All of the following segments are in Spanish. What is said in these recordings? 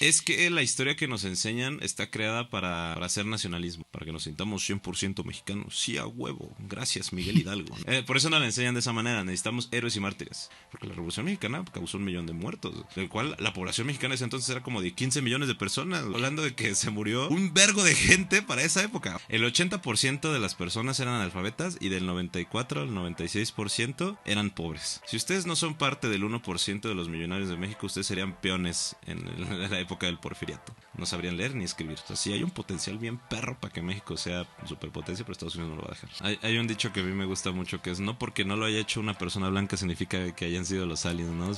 Es que la historia que nos enseñan está creada para hacer nacionalismo, para que nos sintamos 100% mexicanos. Sí, a huevo. Gracias, Miguel Hidalgo. Por eso no la enseñan de esa manera. Necesitamos héroes y mártires. Porque la Revolución Mexicana causó 1 millón de muertos, del cual la población mexicana ese entonces era como de 15 millones de personas. Hablando de que se murió un vergo de gente para esa época. El 80% de las personas eran analfabetas y del 94 al 96% eran pobres. Si ustedes no son parte del 1% de los millonarios de México, ustedes serían peones en la época del porfiriato. No sabrían leer ni escribir. O sea, sí hay un potencial bien perro para que México sea superpotencia, pero Estados Unidos no lo va a dejar. Hay un dicho que a mí me gusta mucho, que es: no porque no lo haya hecho una persona blanca significa que hayan sido los aliens, ¿no?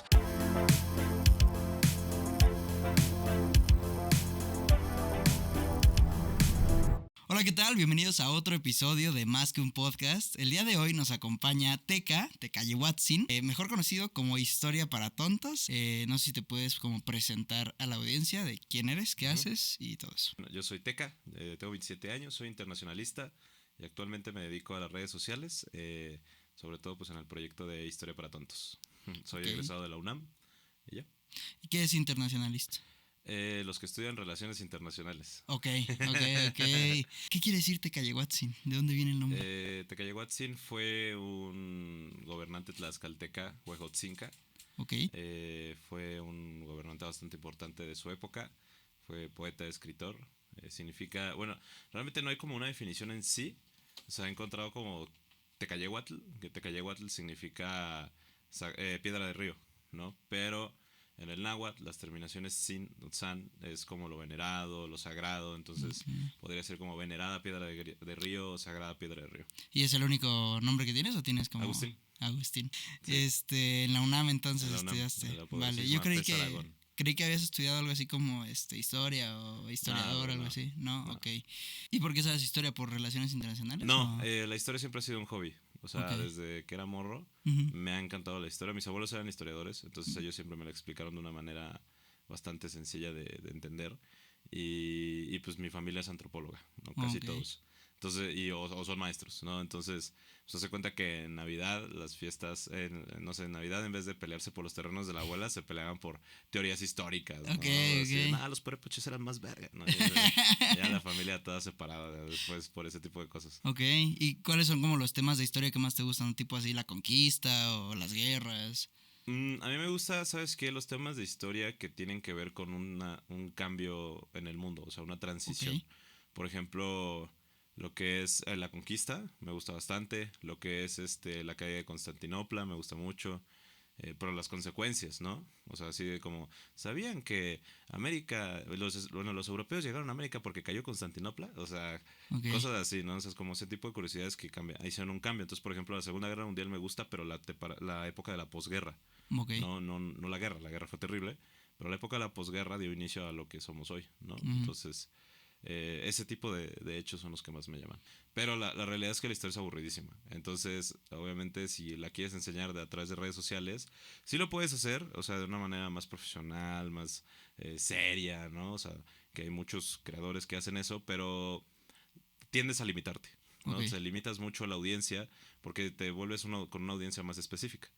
Hola, ¿qué tal? Bienvenidos a otro episodio de Más que un Podcast. El día de hoy nos acompaña Tecayehuatzin, mejor conocido como Historia para Tontos. No sé si te puedes como presentar a la audiencia de quién eres, qué haces y todo eso. Bueno, yo soy Teca, tengo 27 años, soy internacionalista y actualmente me dedico a las redes sociales, sobre todo pues en el proyecto de Historia para Tontos. Soy egresado de la UNAM y ya. ¿Y qué es internacionalista? Los que estudian relaciones internacionales. Ok. ¿Qué quiere decir Tecayehuatzin? ¿De dónde viene el nombre? Tecayehuatzin fue un gobernante tlaxcalteca, Huejotzinca. Ok. Fue un gobernante bastante importante de su época. Fue poeta, escritor. Significa, bueno, realmente no hay como una definición en sí. Se ha encontrado como Tecayehuatl, que Tecayehuatl significa piedra de río, ¿no? Pero en el náhuatl las terminaciones sin, san, es como lo venerado, lo sagrado. Entonces podría ser como venerada piedra de río o sagrada piedra de río. ¿Y es el único nombre que tienes o tienes como...? Agustín. Sí. En la UNAM entonces en la UNAM, estudiaste. Vale, yo creí que habías estudiado algo así como historia o historiador, algo así. No, ok. ¿Y por qué sabes historia? ¿Por relaciones internacionales? No, la historia siempre ha sido un hobby. O sea, desde que era morro me ha encantado la historia. Mis abuelos eran historiadores, entonces ellos siempre me la explicaron de una manera bastante sencilla de entender. Y pues mi familia es antropóloga, ¿no? Casi todos. Entonces, o son maestros, ¿no? Entonces, se hace cuenta que en Navidad, las fiestas, no sé, en Navidad en vez de pelearse por los terrenos de la abuela, se peleaban por teorías históricas, ¿no? Así, los purepuches eran más verga, ¿no? Ya la familia toda separada después por ese tipo de cosas. Ok, ¿y cuáles son como los temas de historia que más te gustan? ¿Tipo así la conquista o las guerras? A mí me gusta, ¿sabes qué? Los temas de historia que tienen que ver con un cambio en el mundo, o sea, una transición. Por ejemplo, lo que es la conquista, me gusta bastante. Lo que es la caída de Constantinopla, me gusta mucho. Pero las consecuencias, ¿no? O sea, así de como, ¿sabían que América, los europeos llegaron a América porque cayó Constantinopla? O sea, cosas así, ¿no? O sea, es como ese tipo de curiosidades que hicieron un cambio. Entonces, por ejemplo, la Segunda Guerra Mundial me gusta, pero la época de la posguerra. No la guerra fue terrible, pero la época de la posguerra dio inicio a lo que somos hoy, ¿no? Entonces, ese tipo de hechos son los que más me llaman. Pero la realidad es que la historia es aburridísima. Entonces, obviamente, si la quieres enseñar a través de redes sociales, sí lo puedes hacer, o sea, de una manera más profesional, más seria, ¿no? O sea, que hay muchos creadores que hacen eso, pero tiendes a limitarte, ¿no? O sea, limitas mucho a la audiencia porque te vuelves con una audiencia más específica.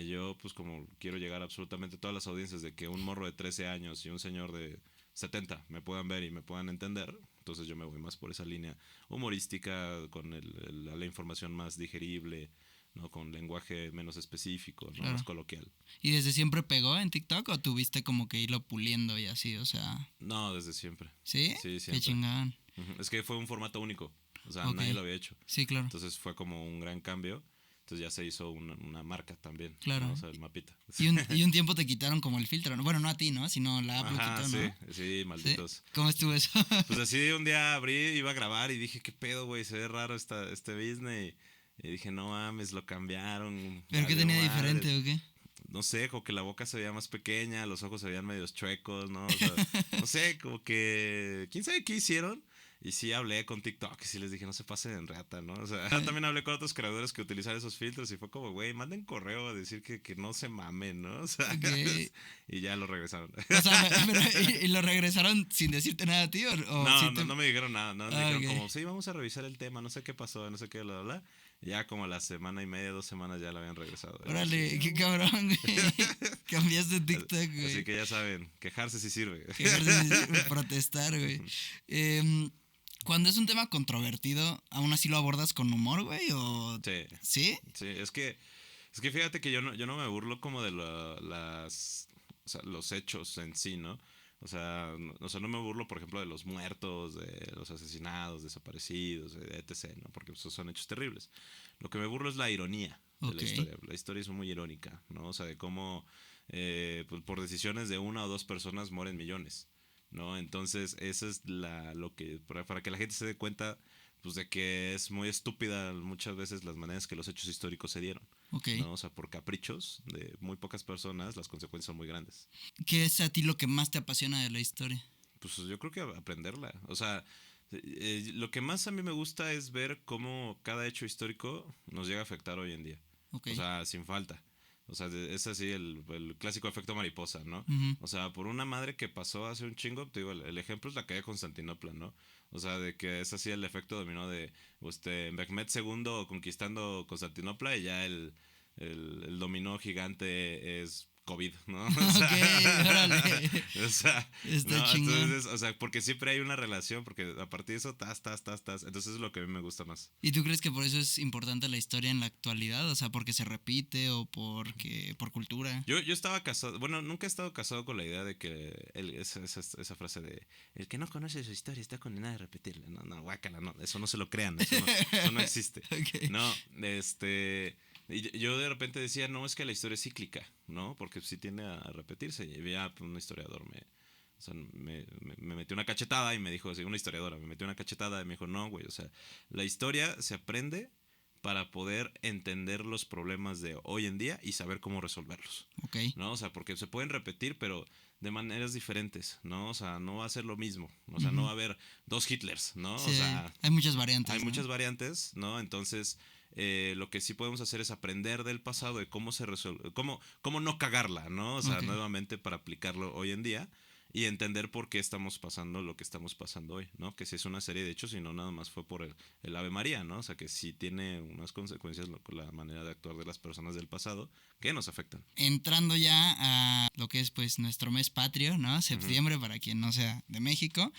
Yo, pues, como quiero llegar a absolutamente todas las audiencias, de que un morro de 13 años y un señor de 70 me puedan ver y me puedan entender, entonces yo me voy más por esa línea humorística, con la información más digerible, ¿no? Con lenguaje menos específico, ¿no? Más coloquial. ¿Y desde siempre pegó en TikTok o tuviste como que irlo puliendo y así, o sea? No, desde siempre. ¿Sí? Sí, siempre. Qué chingón. Es que fue un formato único, o sea, nadie lo había hecho. Sí, claro. Entonces fue como un gran cambio. Entonces ya se hizo una marca también. Claro. ¿no? O sea, el mapita. Y un tiempo te quitaron como el filtro, ¿no? Bueno, no a ti, ¿no? Sino la app lo quitó, ¿no? Sí, malditos. ¿Sí? ¿Cómo estuvo eso? Pues así un día abrí, iba a grabar y dije, ¿qué pedo, güey? Se ve raro este business. Y dije, no mames, lo cambiaron. ¿Pero qué tenía diferente o qué? No sé, como que la boca se veía más pequeña, los ojos se veían medio chuecos, ¿no? O sea, no sé, como que... ¿Quién sabe qué hicieron? Y sí hablé con TikTok y sí les dije, no se pasen en reata, ¿no? O sea, también hablé con otros creadores que utilizan esos filtros y fue como, güey, manden correo a decir que no se mamen, ¿no? O sea, y ya lo regresaron. O sea, ¿y lo regresaron sin decirte nada a ti? No me dijeron nada, ¿no? Me dijeron como, sí, vamos a revisar el tema, no sé qué pasó, no sé qué, bla, bla, bla. Ya como a la semana y media, 2 semanas ya la habían regresado. Órale, qué cabrón, güey. Cambiaste TikTok, güey. Así que ya saben, quejarse sí sirve. Quejarse sí sirve, protestar, güey. Cuando es un tema controvertido, ¿aún así lo abordas con humor, güey? ¿O Sí. sí? Sí, es que fíjate que yo no me burlo como de o sea, los hechos en sí, ¿no? O sea, no me burlo, por ejemplo, de los muertos, de los asesinados, desaparecidos, etc., ¿no? Porque esos son hechos terribles. Lo que me burlo es la ironía de la Ok. historia. La historia es muy irónica, ¿no? O sea, de cómo pues, por decisiones de una o dos personas mueren millones, ¿no? Entonces, eso es lo que, para que la gente se dé cuenta, pues, de que es muy estúpida muchas veces las maneras que los hechos históricos se dieron, Ok. ¿no? O sea, por caprichos de muy pocas personas, las consecuencias son muy grandes. ¿Qué es a ti lo que más te apasiona de la historia? Pues yo creo que aprenderla. O sea, lo que más a mí me gusta es ver cómo cada hecho histórico nos llega a afectar hoy en día. Ok. O sea, sin falta. O sea, es así el clásico efecto mariposa, ¿no? Ujú. O sea, por una madre que pasó hace un chingo, te digo, el ejemplo es la caída de Constantinopla, ¿no? O sea, de que es así el efecto dominó de Mehmed II conquistando Constantinopla y ya el dominó gigante es COVID, ¿no? Ok, órale. O sea, Está no, chingón. entonces, o sea, porque siempre hay una relación, porque a partir de eso, tas. Entonces es lo que a mí me gusta más. ¿Y tú crees que por eso es importante la historia en la actualidad? O sea, porque se repite o porque por cultura. Yo estaba casado, bueno, nunca he estado casado con la idea de que esa frase de el que no conoce su historia está condenado a repetirla. No, no, guácala, no, eso no se lo crean, eso no existe. Ok. No, y yo de repente decía, no, es que la historia es cíclica, ¿no? Porque sí tiende a repetirse. Y había un historiador, o sea, me metió una cachetada y me dijo, sí, una historiadora, me metió una cachetada y me dijo, no, güey, o sea, la historia se aprende para poder entender los problemas de hoy en día y saber cómo resolverlos, Ok. ¿no? O sea, porque se pueden repetir, pero de maneras diferentes, ¿no? O sea, no va a ser lo mismo, o sea, no va a haber dos Hitlers, ¿no? Sí, O sea, hay muchas variantes, hay ¿no? muchas variantes, ¿no? Entonces, lo que sí podemos hacer es aprender del pasado, de cómo se resuelve, cómo no cagarla, ¿no? O sea, Ok. nuevamente para aplicarlo hoy en día y entender por qué estamos pasando lo que estamos pasando hoy, ¿no? Que si es una serie de hechos y no nada más fue por el Ave María, ¿no? O sea, que sí tiene unas consecuencias la manera de actuar de las personas del pasado que nos afectan. Entrando ya a lo que es pues nuestro mes patrio, ¿no? Ujú. Septiembre, para quien no sea de México.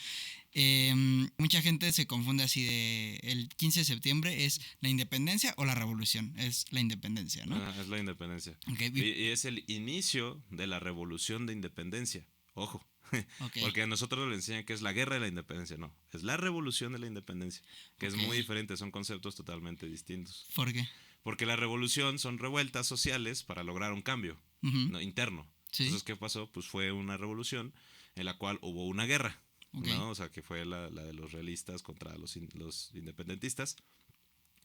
Mucha gente se confunde así de el 15 de septiembre es la independencia o la revolución. Es la independencia, ¿no? Es la independencia. Ok, Y es el inicio de la revolución de independencia. Ojo. ok, Porque a nosotros le enseñan que es la guerra de la independencia. No, es la revolución de la independencia. Que es ok. muy diferente, son conceptos totalmente distintos. ¿Por qué? Porque la revolución son revueltas sociales para lograr un cambio, Ujú. ¿no? Interno. Sí, Entonces, ¿qué pasó? Pues fue una revolución en la cual hubo una guerra, ok, ¿no? O sea, que fue la de los realistas contra los independentistas.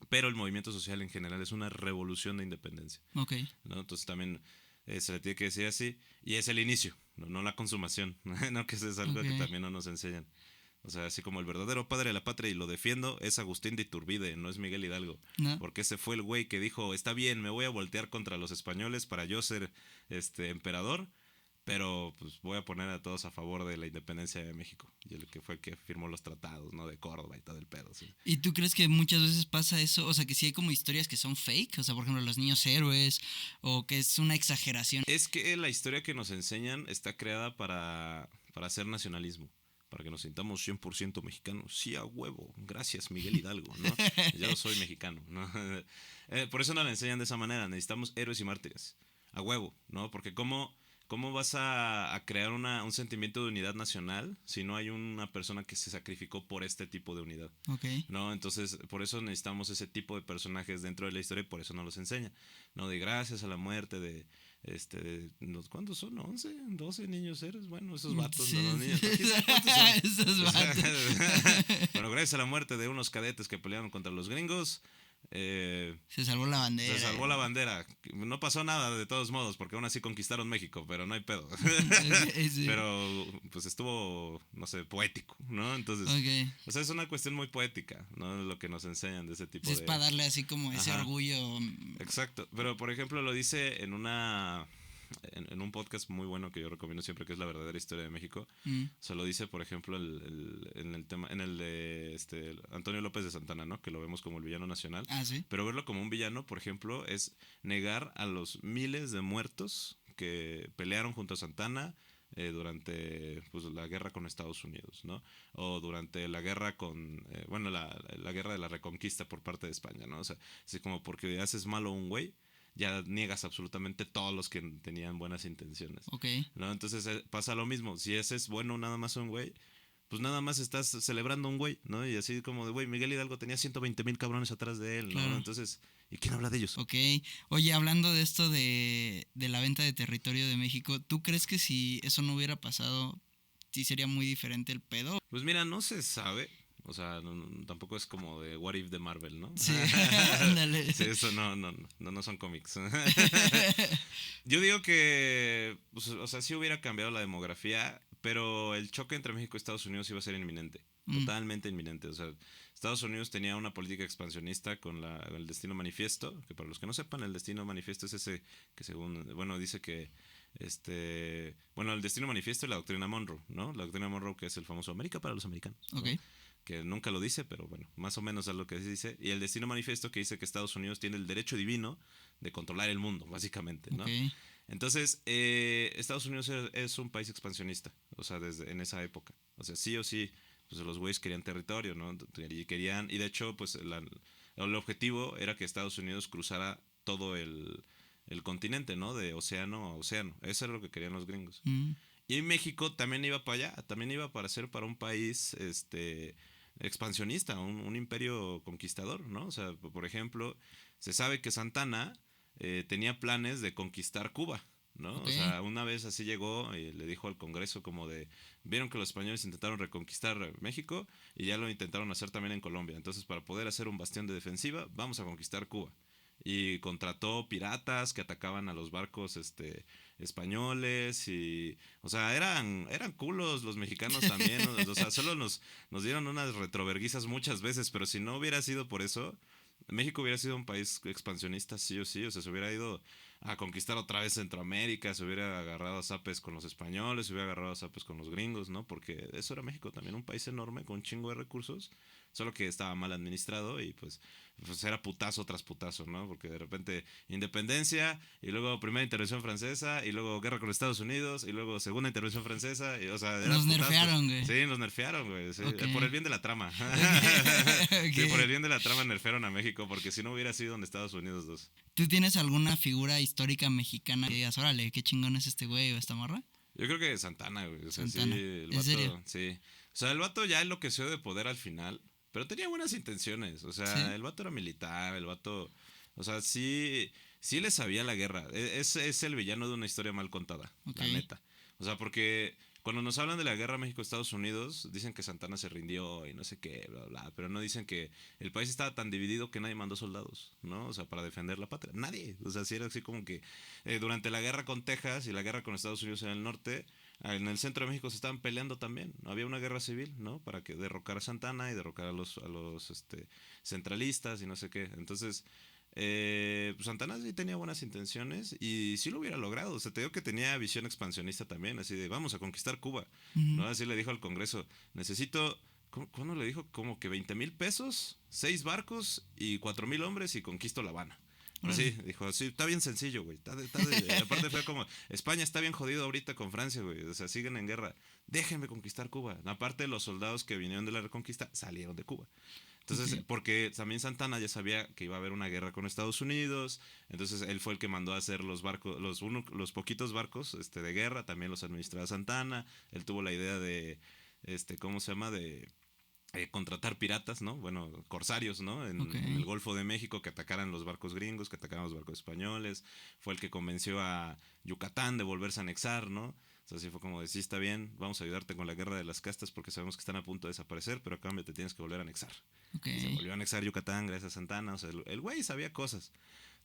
Pero el movimiento social en general es una revolución de independencia, ok, ¿no? Entonces también se le tiene que decir así. Y es el inicio, no la consumación, ¿no? Que eso es algo que ok. también no nos enseñan. O sea, así como el verdadero padre de la patria, y lo defiendo, es Agustín de Iturbide, no es Miguel Hidalgo. ¿No? Porque ese fue el güey que dijo, está bien, me voy a voltear contra los españoles para yo ser emperador, pero pues voy a poner a todos a favor de la independencia de México. Y el que fue el que firmó los tratados, ¿no? De Córdoba y todo el pedo, sí. ¿Y tú crees que muchas veces pasa eso? O sea, que sí hay como historias que son fake, o sea, por ejemplo, los niños héroes, o que es una exageración. Es que la historia que nos enseñan está creada para hacer nacionalismo, para que nos sintamos 100% mexicanos. Sí, a huevo. Gracias, Miguel Hidalgo, ¿no? Yo soy mexicano, ¿no? Por eso nos la enseñan de esa manera. Necesitamos héroes y mártires. A huevo, ¿no? Porque ¿cómo vas a crear un sentimiento de unidad nacional si no hay una persona que se sacrificó por este tipo de unidad? Ok, ¿No? Entonces, por eso necesitamos ese tipo de personajes dentro de la historia y por eso no los enseña, ¿no? De gracias a la muerte de, ¿cuántos son? ¿11? ¿12 niños eres? Bueno, esos vatos, sí, ¿no? Los niños, sí. ¿quién sabe cuántos son? Esos vatos. Bueno, gracias a la muerte de unos cadetes que pelearon contra los gringos, Se salvó la bandera. se salvó la bandera. No pasó nada de todos modos, porque aún así conquistaron México, pero no hay pedo. Ok, sí. Pero pues estuvo, no sé, poético, ¿no? Entonces, Ok. o sea, es una cuestión muy poética, ¿no? Lo que nos enseñan de ese tipo Sí, es de... para darle así como ese Ajá, orgullo. exacto. Pero, por ejemplo, lo dice en una... en un podcast muy bueno que yo recomiendo siempre, que es La Verdadera Historia de México, se lo dice, por ejemplo, en el tema, en el de Antonio López de Santana, ¿no? Que lo vemos como el villano nacional. Ah, sí. Pero verlo como un villano, por ejemplo, es negar a los miles de muertos que pelearon junto a Santana durante pues, la guerra con Estados Unidos, ¿no? O durante la guerra con, la guerra de la Reconquista por parte de España, ¿no? O sea, así como porque haces malo a un güey, ya niegas absolutamente todos los que tenían buenas intenciones, Ok. ¿no? Entonces pasa lo mismo, si ese es bueno nada más a un güey, pues nada más estás celebrando a un güey, ¿no? Y así como de, güey, Miguel Hidalgo tenía 120,000 cabrones atrás de él, ¿no? Claro. Entonces, ¿y quién habla de ellos? Ok. Oye, hablando de esto de la venta de territorio de México, ¿tú crees que si eso no hubiera pasado, sí sería muy diferente el pedo? Pues mira, no se sabe. O sea, tampoco es como de What If de Marvel, ¿no? Sí, ándale. Sí, eso no son cómics. Yo digo que, pues, o sea, sí hubiera cambiado la demografía, pero el choque entre México y Estados Unidos iba a ser inminente. Totalmente inminente. O sea, Estados Unidos tenía una política expansionista con el Destino Manifiesto, que para los que no sepan, el Destino Manifiesto es ese que según, bueno, dice que el Destino Manifiesto y la Doctrina Monroe, ¿no? La Doctrina Monroe, que es el famoso América para los americanos, ¿no? Ok. Que nunca lo dice, pero bueno, más o menos es lo que dice. Y el Destino Manifiesto, que dice que Estados Unidos tiene el derecho divino de controlar el mundo, básicamente, ¿no? Ok. Entonces, Estados Unidos es un país expansionista, o sea, desde en esa época. O sea, sí o sí, pues los güeyes querían territorio, ¿no? Y de hecho, pues el objetivo era que Estados Unidos cruzara todo el continente, ¿no? De océano a océano. Eso era lo que querían los gringos. Y México también iba para allá, también iba para ser para un país expansionista, un imperio conquistador, ¿no? O sea, por ejemplo, se sabe que Santana tenía planes de conquistar Cuba, ¿no? Ok. O sea, una vez así llegó y le dijo al Congreso como de, vieron que los españoles intentaron reconquistar México y ya lo intentaron hacer también en Colombia, entonces para poder hacer un bastión de defensiva, vamos a conquistar Cuba. Y contrató piratas que atacaban a los barcos españoles y, o sea, eran culos los mexicanos también, o sea, solo nos dieron unas retroverguizas muchas veces, pero si no hubiera sido por eso, México hubiera sido un país expansionista sí o sí, o sea, se hubiera ido a conquistar otra vez Centroamérica, se hubiera agarrado a zapes con los españoles, se hubiera agarrado a zapes con los gringos, ¿no? Porque eso era México también, un país enorme con un chingo de recursos, solo que estaba mal administrado y pues era putazo tras putazo, ¿no? Porque de repente independencia y luego primera intervención francesa y luego guerra con Estados Unidos y luego segunda intervención francesa y, o sea, Nos nerfearon, güey. Sí, nos nerfearon, güey, sí, Ok. por el bien de la trama. Ok. Sí, por el bien de la trama nerfearon a México porque si no hubiera sido en Estados Unidos dos. ¿Tú tienes alguna figura histórica mexicana que digas, órale, qué chingón es este güey o esta morra? Yo creo que Santana, güey, o sea, Santana. sí, el ¿En vato, serio? sí. O sea, el vato ya enloqueció de poder al final, pero tenía buenas intenciones, o sea, Sí. el vato era militar, el vato, o sea, sí le sabía la guerra. Es el villano de una historia mal contada, Ok. la neta. O sea, porque cuando nos hablan de la guerra México-Estados Unidos, dicen que Santana se rindió y no sé qué, bla, bla, pero no dicen que el país estaba tan dividido que nadie mandó soldados, ¿no? O sea, para defender la patria. Nadie. O sea, sí era así como que durante la guerra con Texas y la guerra con Estados Unidos en el norte, en el centro de México se estaban peleando también. Había una guerra civil, ¿no? Para que derrocar a Santana y derrocar a los centralistas y no sé qué. Entonces, pues Santana sí tenía buenas intenciones y sí lo hubiera logrado. O sea, te digo que tenía visión expansionista también, así de vamos a conquistar Cuba, ¿no? Así le dijo al Congreso, necesito, ¿cuándo le dijo? Como que 20,000 pesos, 6 barcos y 4,000 hombres y conquisto La Habana. Así, dijo, así, está bien sencillo, güey. Aparte fue como, España está bien jodido ahorita con Francia, güey. O sea, siguen en guerra. Déjenme conquistar Cuba. Aparte, los soldados que vinieron de la Reconquista salieron de Cuba. Entonces, Ok. porque también Santana ya sabía que iba a haber una guerra con Estados Unidos, entonces él fue el que mandó a hacer los barcos, los poquitos barcos de guerra, también los administraba Santana, él tuvo la idea de, ¿cómo se llama? De contratar piratas, ¿no? Bueno, corsarios, ¿no? Ok. En el Golfo de México que atacaran los barcos gringos, que atacaran los barcos españoles. Fue el que convenció a Yucatán de volverse a anexar, ¿no? O sea, así fue como de, sí, está bien, vamos a ayudarte con la guerra de las castas porque sabemos que están a punto de desaparecer, pero a cambio te tienes que volver a anexar. Ok. Y se volvió a anexar Yucatán gracias a Santana. O sea, el güey sabía cosas.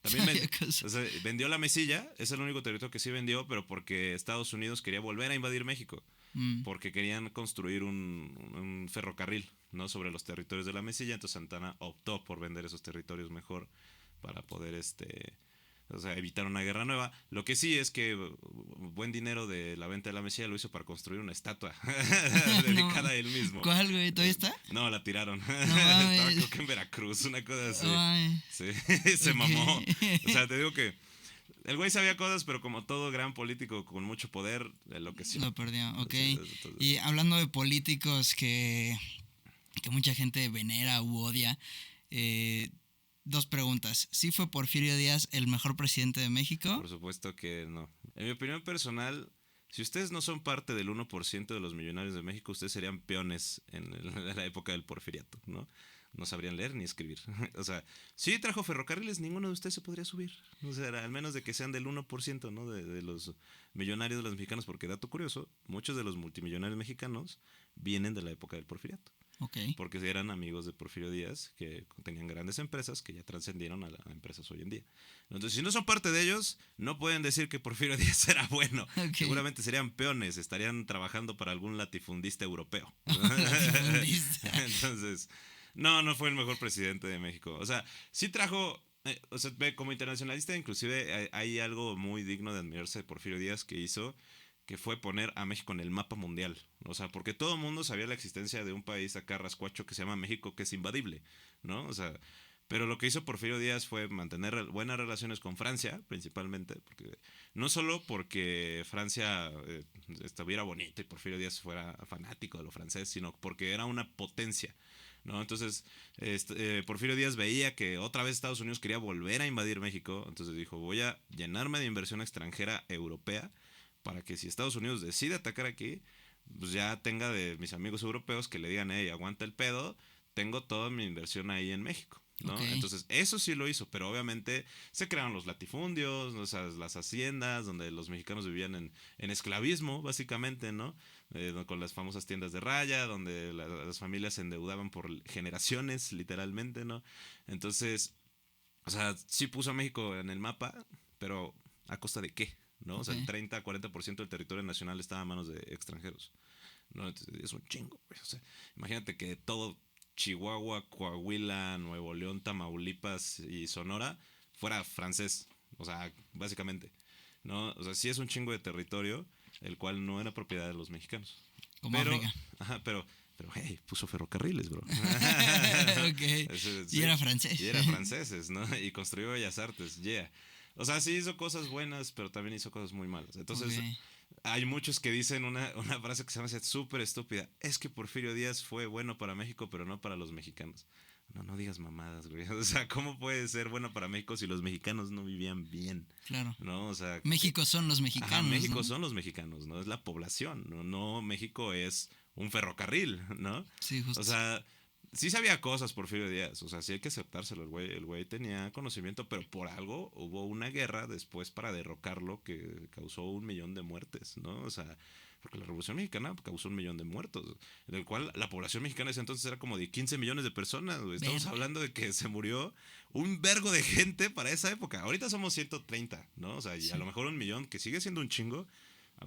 También Sabía cosas. o sea, vendió la Mesilla, es el único territorio que sí vendió, pero porque Estados Unidos quería volver a invadir México porque querían construir un ferrocarril, ¿no? Sobre los territorios de la Mesilla, entonces Santana optó por vender esos territorios mejor para poder, O sea, evitar una guerra nueva. Lo que sí es que buen dinero de la venta de la Mesía lo hizo para construir una estatua No, dedicada a él mismo. ¿cuál, güey? ¿Todavía está? No, la tiraron. No Estaba mames. creo que en Veracruz, una cosa así. Ay, Sí, se mamó. O ok. sea, te digo que el güey sabía cosas, pero como todo gran político con mucho poder, enloqueció. Lo perdió, ok. Sí, entonces, Y hablando de políticos que mucha gente venera u odia, eh, dos preguntas. ¿Sí fue Porfirio Díaz el mejor presidente de México? por supuesto que no. En mi opinión personal, si ustedes no son parte del 1% de los millonarios de México, ustedes serían peones en la época del porfiriato, ¿no? No sabrían leer ni escribir. O sea, si trajo ferrocarriles, ninguno de ustedes se podría subir. O sea, al menos de que sean del 1%, ¿no? De los millonarios de los mexicanos, porque dato curioso, muchos de los multimillonarios mexicanos vienen de la época del porfiriato. Ok. Porque eran amigos de Porfirio Díaz, que tenían grandes empresas que ya trascendieron a empresas hoy en día. Entonces, si no son parte de ellos, no pueden decir que Porfirio Díaz era bueno. Ok. Seguramente serían peones, estarían trabajando para algún latifundista europeo. Latifundista. Entonces, no fue el mejor presidente de México. O sea, sí trajo, o sea, como internacionalista, inclusive hay algo muy digno de admirarse de Porfirio Díaz que hizo, que fue poner a México en el mapa mundial. O sea, porque todo el mundo sabía la existencia de un país acá rascuacho que se llama México, que es invadible, ¿no? O sea, pero lo que hizo Porfirio Díaz fue mantener buenas relaciones con Francia, principalmente, porque no solo porque Francia estuviera bonita y Porfirio Díaz fuera fanático de lo francés, sino porque era una potencia, ¿no? Entonces, Porfirio Díaz veía que otra vez Estados Unidos quería volver a invadir México, entonces dijo, voy a llenarme de inversión extranjera europea para que si Estados Unidos decide atacar aquí, pues ya tenga de mis amigos europeos que le digan, hey, aguanta el pedo, tengo toda mi inversión ahí en México, ¿no? Ok. Entonces, eso sí lo hizo, pero obviamente se crearon los latifundios, o sea, las haciendas, donde los mexicanos vivían en esclavismo, básicamente, ¿no? Con las famosas tiendas de raya, donde las familias se endeudaban por generaciones, literalmente, ¿no? Entonces, o sea, sí puso a México en el mapa, pero ¿a costa de qué? ¿No? O Ok. sea, el 30-40% del territorio nacional estaba a manos de extranjeros. ¿No? Entonces, es un chingo, güey. O sea, imagínate que todo Chihuahua, Coahuila, Nuevo León, Tamaulipas y Sonora fuera francés. O sea, básicamente. ¿No? O sea, sí es un chingo de territorio, el cual no era propiedad de los mexicanos. Como Pero, África. ajá, pero, hey, puso ferrocarriles, bro. Ok. Y Sí, era francés. y era franceses, ¿no? Y construyó Bellas Artes, yeah. O sea, sí hizo cosas buenas, pero también hizo cosas muy malas. Entonces, Ok. hay muchos que dicen una frase que se me hace súper estúpida. Es que Porfirio Díaz fue bueno para México, pero no para los mexicanos. No digas mamadas, güey. O sea, ¿cómo puede ser bueno para México si los mexicanos no vivían bien? Claro. ¿No? O sea, México son los ajá, mexicanos, México ¿no? son los mexicanos, ¿no? Es la población, ¿no? No México es un ferrocarril, ¿no? Sí, O justo. sea, sí sabía cosas Porfirio Díaz, o sea, sí hay que aceptárselo, el güey tenía conocimiento, pero por algo hubo una guerra después para derrocarlo que causó 1 millón de muertes, ¿no? O sea, porque la Revolución Mexicana causó 1 millón de muertos, en el cual la población mexicana de ese entonces era como de 15 millones de personas, güey. Estamos Verga. hablando de que se murió un vergo de gente para esa época. Ahorita somos 130, ¿no? O sea, y a Sí. lo mejor 1 millón, que sigue siendo un chingo,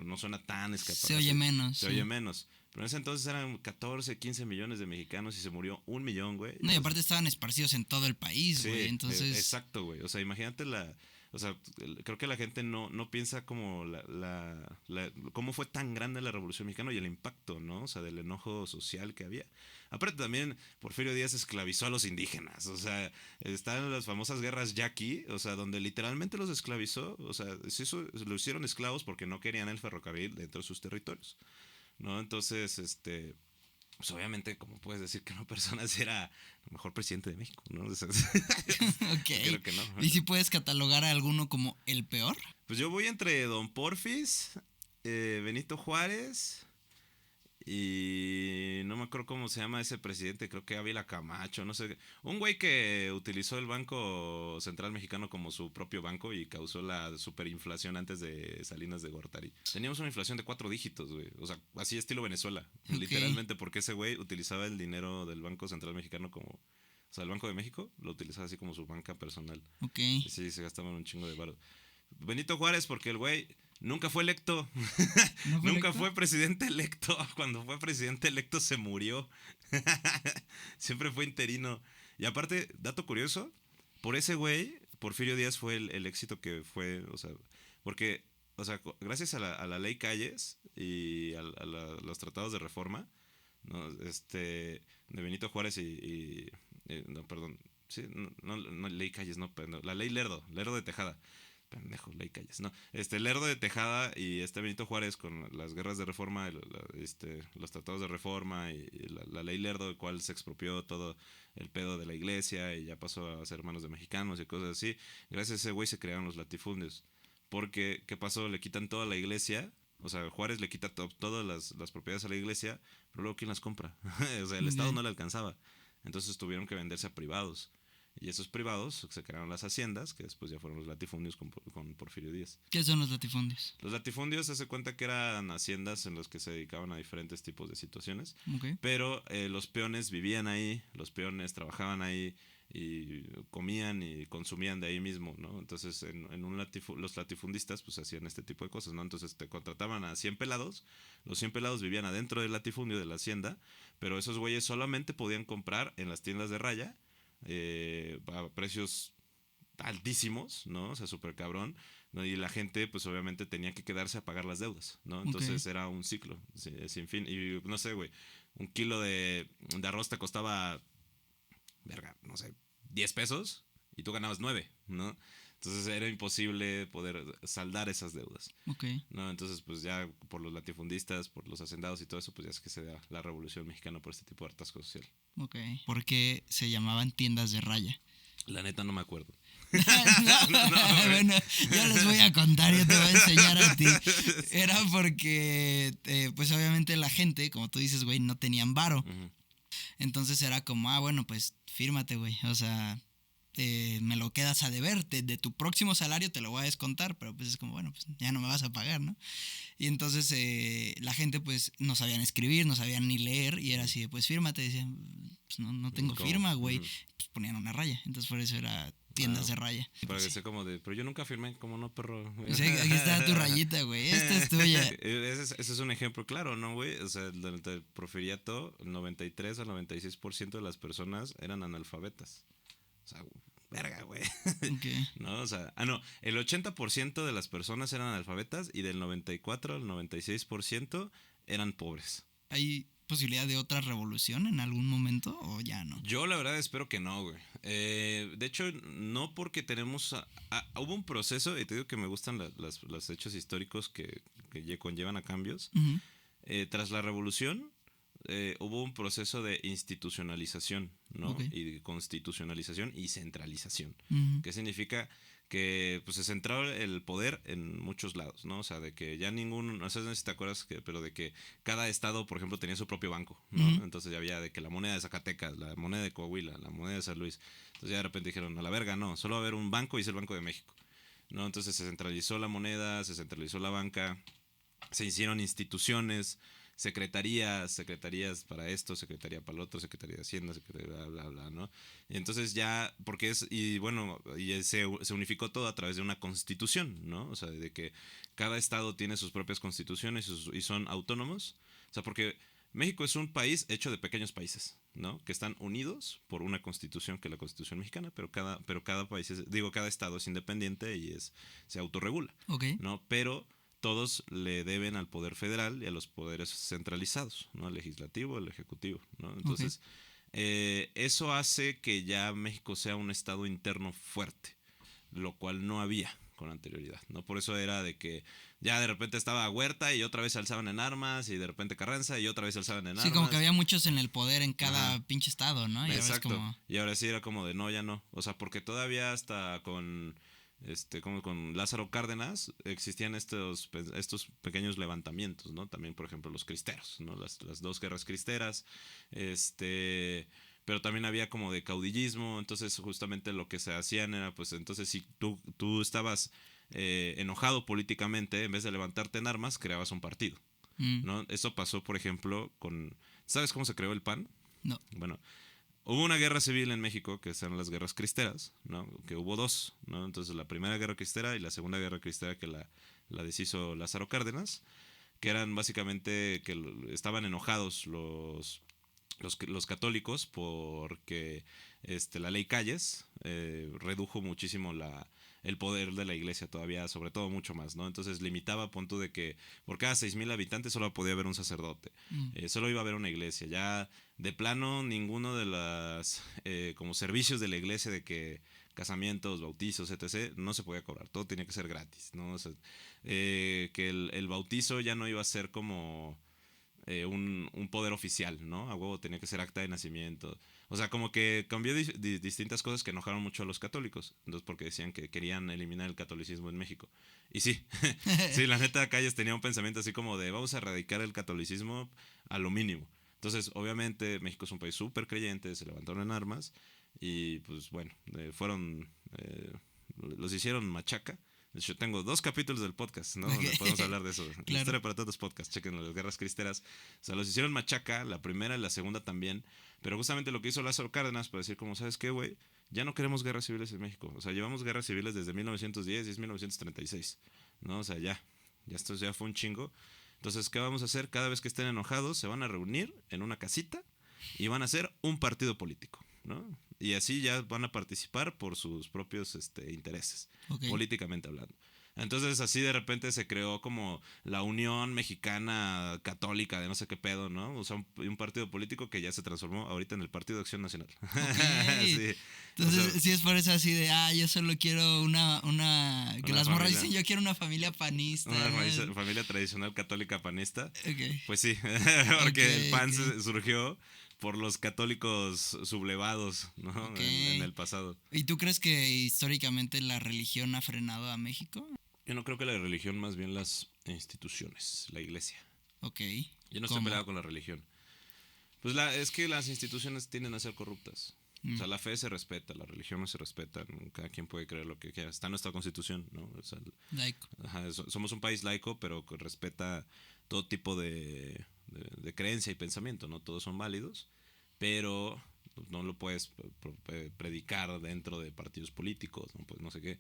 no suena tan Se oye escapado. menos. Se Sí. oye menos. Pero en ese entonces eran 14, 15 millones de mexicanos y se murió 1 millón, güey. No, y aparte estaban esparcidos en todo el país, Sí, güey. Entonces, exacto, güey. O sea, imagínate o sea, creo que la gente no piensa como cómo fue tan grande la Revolución Mexicana y el impacto, ¿no? O sea, del enojo social que había. Aparte también, Porfirio Díaz esclavizó a los indígenas. O sea, están las famosas guerras yaqui, o sea, donde literalmente los esclavizó. O sea, lo hicieron esclavos porque no querían el ferrocarril dentro de sus territorios, ¿no? Entonces, pues obviamente, como puedes decir que una persona era el mejor presidente de México, ¿no? O sea, ok. creo que no. ¿Y si puedes catalogar a alguno como el peor? Pues yo voy entre Don Porfis, Benito Juárez y no me acuerdo cómo se llama ese presidente, creo que Ávila Camacho, no sé. Un güey que utilizó el Banco Central Mexicano como su propio banco y causó la superinflación antes de Salinas de Gortari. Teníamos una inflación de 4 dígitos, güey. O sea, así estilo Venezuela. Ok. Literalmente porque ese güey utilizaba el dinero del Banco Central Mexicano como... O sea, el Banco de México lo utilizaba así como su banca personal. Ok. Y sí, se gastaban un chingo de varo. Benito Juárez, porque el güey nunca fue electo. ¿No fue Nunca electo? fue presidente electo. Cuando fue presidente electo se murió. Siempre fue interino. Y aparte, dato curioso, por ese güey Porfirio Díaz fue el éxito que fue, o sea, porque, o sea, gracias a la ley Calles y los tratados de reforma, ¿no? De Benito Juárez no, perdón, sí, no, ley Calles, no, perdón, la ley Lerdo de Tejada. Pendejo, ley Calles, no. Lerdo de Tejada y Benito Juárez con las guerras de reforma, los tratados de reforma y la ley Lerdo, de cual se expropió todo el pedo de la iglesia y ya pasó a ser manos de mexicanos y cosas así. Gracias a ese güey se crearon los latifundios. Porque, ¿qué pasó? Le quitan toda la iglesia. O sea, Juárez le quita todas las propiedades a la iglesia, pero luego ¿quién las compra? O sea, el Estado no le alcanzaba. Entonces tuvieron que venderse a privados. Y esos privados se crearon las haciendas, que después ya fueron los latifundios con Porfirio Díaz. ¿Qué son los latifundios? Los latifundios se hace cuenta que eran haciendas en las que se dedicaban a diferentes tipos de situaciones. Okay. Pero los peones vivían ahí, los peones trabajaban ahí y comían y consumían de ahí mismo, ¿no? Entonces los latifundistas pues hacían este tipo de cosas, ¿no? Entonces te contrataban a 100 pelados, los 100 pelados vivían adentro del latifundio de la hacienda, pero esos güeyes solamente podían comprar en las tiendas de raya, a precios altísimos, ¿no? O sea, súper cabrón, ¿no? Y la gente, pues obviamente tenía que quedarse a pagar las deudas, ¿no? Entonces era un ciclo sin fin. Y no sé, güey, un kilo de arroz te costaba, verga, no sé, 10 pesos y tú ganabas 9, ¿no? Entonces era imposible poder saldar esas deudas. Okay. ¿No? Entonces, pues ya por los latifundistas, por los hacendados y todo eso, pues ya es que se da la revolución mexicana por este tipo de hartazgo social. Ok. ¿Por qué se llamaban tiendas de raya? La neta no me acuerdo. Bueno, yo les voy a contar, yo te voy a enseñar a ti. Era porque, pues obviamente la gente, como tú dices, güey, no tenían varo. Uh-huh. Entonces era como, bueno, pues fírmate, güey. O sea, me lo quedas a deber. De tu próximo salario te lo voy a descontar, pero pues es como, bueno, pues ya no me vas a pagar, ¿no? Y entonces la gente pues no sabían escribir, no sabían ni leer y era así de, pues fírmate. Decían, pues no tengo firma, güey. Uh-huh. Pues ponían una raya. Entonces por eso era tiendas de raya. Para que sea como de, pero yo nunca firmé, como no, perro. Sí, aquí está tu rayita, güey. Esta es tuya. Ese es un ejemplo claro, ¿no, güey? O sea, durante el porfiriato, el 93 al 96% de las personas eran analfabetas. O sea, verga, güey. Okay. No, o sea, el 80% de las personas eran analfabetas y del 94 al 96% eran pobres. ¿Hay posibilidad de otra revolución en algún momento o ya no? Yo la verdad espero que no, güey. De hecho, no, porque tenemos... hubo un proceso, y te digo que me gustan los hechos históricos que conllevan a cambios. Uh-huh. Tras la revolución, hubo un proceso de institucionalización, ¿no? Okay. Y de constitucionalización y centralización. Uh-huh. ¿Qué significa? Que pues se centró el poder en muchos lados, ¿no? O sea, de que ya no sé si te acuerdas, pero de que cada estado, por ejemplo, tenía su propio banco, ¿no? Uh-huh. Entonces ya había de que la moneda de Zacatecas, la moneda de Coahuila, la moneda de San Luis. Entonces ya de repente dijeron, a la verga, no, solo va a haber un banco y es el Banco de México, ¿no? Entonces se centralizó la moneda, se centralizó la banca, se hicieron instituciones, secretarías para esto, secretaría para lo otro, secretaría de Hacienda, secretaría bla, bla, bla, ¿no? Y entonces ya, porque se unificó todo a través de una constitución, ¿no? O sea, de que cada estado tiene sus propias constituciones y son autónomos. O sea, porque México es un país hecho de pequeños países, ¿no? Que están unidos por una constitución, que es la Constitución mexicana, pero cada país, cada estado es independiente y se autorregula, okay, ¿no? Pero todos le deben al poder federal y a los poderes centralizados, ¿no? El legislativo, el ejecutivo, ¿no? Entonces, eso hace que ya México sea un estado interno fuerte, lo cual no había con anterioridad, ¿no? Por eso era de que ya de repente estaba Huerta y otra vez se alzaban en armas, y de repente Carranza y otra vez se alzaban en armas. Sí, como que había muchos en el poder en cada pinche estado, ¿no? Y exacto. Ahora es como... Y ahora sí era como de no, ya no. O sea, porque todavía hasta con como con Lázaro Cárdenas existían estos pequeños levantamientos, ¿no? También, por ejemplo, los cristeros, ¿no? Las dos guerras cristeras, pero también había como de caudillismo. Entonces justamente lo que se hacían era, pues entonces si tú estabas enojado políticamente, en vez de levantarte en armas, creabas un partido, ¿no? Eso pasó, por ejemplo, ¿sabes cómo se creó el PAN? No. Bueno, hubo una guerra civil en México, que son las guerras cristeras, ¿no? Que hubo dos, ¿no? Entonces la primera guerra cristera y la segunda guerra cristera, que la deshizo Lázaro Cárdenas, que eran básicamente que estaban enojados los católicos, porque la ley Calles redujo muchísimo el poder de la iglesia todavía, sobre todo mucho más, ¿no? Entonces limitaba a punto de que por cada 6,000 habitantes solo podía haber un sacerdote, solo iba a haber una iglesia, ya de plano ninguno de las como servicios de la iglesia de que casamientos, bautizos, etc., no se podía cobrar, todo tenía que ser gratis, ¿no? O sea, que el bautizo ya no iba a ser como un poder oficial, ¿no? A huevo tenía que ser acta de nacimiento. O sea, como que cambió distintas cosas que enojaron mucho a los católicos. Entonces, porque decían que querían eliminar el catolicismo en México. Y sí, sí, la neta, Calles tenía un pensamiento así como de vamos a erradicar el catolicismo a lo mínimo. Entonces, obviamente, México es un país súper creyente, se levantaron en armas y, pues, bueno, los hicieron machaca. De hecho, tengo 2 capítulos del podcast, ¿no? Donde podemos hablar de eso. Claro. Historia para todos podcast, chequen las guerras cristeras. O sea, los hicieron machaca, la primera y la segunda también. Pero justamente lo que hizo Lázaro Cárdenas para decir como, ¿sabes qué, güey? Ya no queremos guerras civiles en México. O sea, llevamos guerras civiles desde 1910 y es 1936, ¿no? O sea, ya esto ya fue un chingo. Entonces, ¿qué vamos a hacer? Cada vez que estén enojados, se van a reunir en una casita y van a hacer un partido político, ¿no? Y así ya van a participar por sus propios intereses, políticamente hablando. Entonces así de repente se creó como la Unión Mexicana Católica de no sé qué pedo, ¿no? O sea, un partido político que ya se transformó ahorita en el Partido de Acción Nacional. Okay. Sí. Entonces, o sea, si es por eso así de, yo solo quiero que las morras dicen, yo quiero una familia panista. Una familia tradicional católica panista. Okay. Pues sí, porque el PAN surgió por los católicos sublevados, ¿no? En el pasado. ¿Y tú crees que históricamente la religión ha frenado a México? Yo no creo que la religión, más bien las instituciones, la iglesia. Ok. Yo no estoy peleado con la religión. Pues es que las instituciones tienden a ser corruptas. O sea, la fe se respeta, la religión no se respeta. Cada quien puede creer lo que quiera. Está en nuestra constitución, ¿no? O sea, laico. Somos un país laico, pero que respeta todo tipo de creencia y pensamiento, ¿no? Todos son válidos, pero no lo puedes predicar dentro de partidos políticos, ¿no? Pues no sé qué.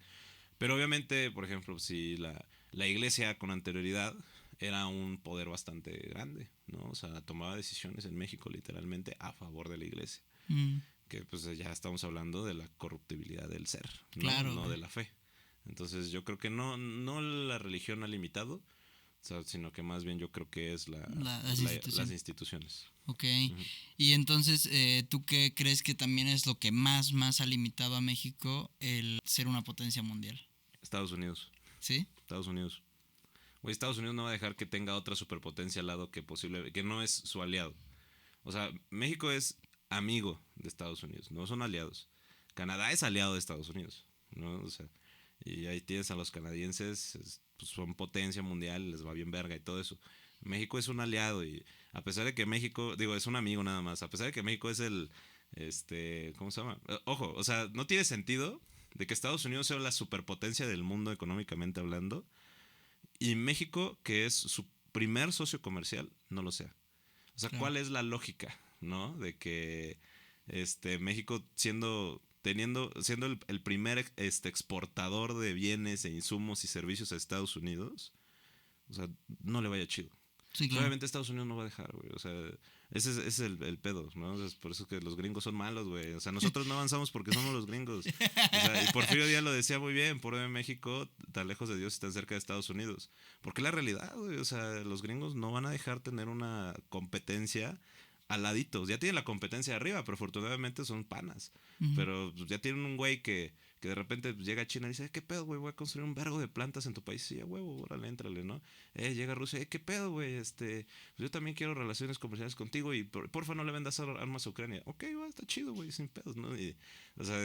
Pero obviamente, por ejemplo, si la iglesia con anterioridad era un poder bastante grande, ¿no? O sea, tomaba decisiones en México literalmente a favor de la iglesia. Que pues ya estamos hablando de la corruptibilidad del ser, ¿no? Claro, no de la fe. Entonces yo creo que no la religión ha limitado, o sea, sino que más bien yo creo que es las instituciones. Ok. Uh-huh. Y entonces, ¿tú qué crees que también es lo que más ha limitado a México el ser una potencia mundial? Estados Unidos. ¿Sí? Estados Unidos. Güey, Estados Unidos no va a dejar que tenga otra superpotencia al lado que no es su aliado. O sea, México es amigo de Estados Unidos, no son aliados. Canadá es aliado de Estados Unidos, ¿no? O sea, y ahí tienes a los canadienses, pues son potencia mundial, les va bien verga y todo eso. México es un aliado y a pesar de que México, es un amigo nada más, a pesar de que México es ¿cómo se llama? Ojo, o sea, no tiene sentido de que Estados Unidos sea la superpotencia del mundo económicamente hablando y México, que es su primer socio comercial, no lo sea. O sea, claro. ¿Cuál es la lógica, no? De que México siendo el primer exportador de bienes e insumos y servicios a Estados Unidos, o sea, no le vaya chido. Sí, claro. Obviamente Estados Unidos no va a dejar, güey. O sea, ese es el pedo, ¿no? O sea, es por eso que los gringos son malos, güey. O sea, nosotros no avanzamos porque somos los gringos. O sea, y Porfirio Díaz lo decía muy bien, por México, tan lejos de Dios y tan cerca de Estados Unidos. Porque la realidad, güey, o sea, los gringos no van a dejar tener una competencia al ladito. Ya tienen la competencia de arriba, pero afortunadamente son panas. Uh-huh. Pero ya tienen un güey que de repente llega a China y dice, ¿qué pedo, güey? Voy a construir un vergo de plantas en tu país. Sí, a huevo, órale, éntrale, ¿no? Llega Rusia, ¿qué pedo, güey? Pues yo también quiero relaciones comerciales contigo y porfa no le vendas armas a Ucrania. Ok, va, está chido, güey, sin pedos, ¿no? Y, o sea,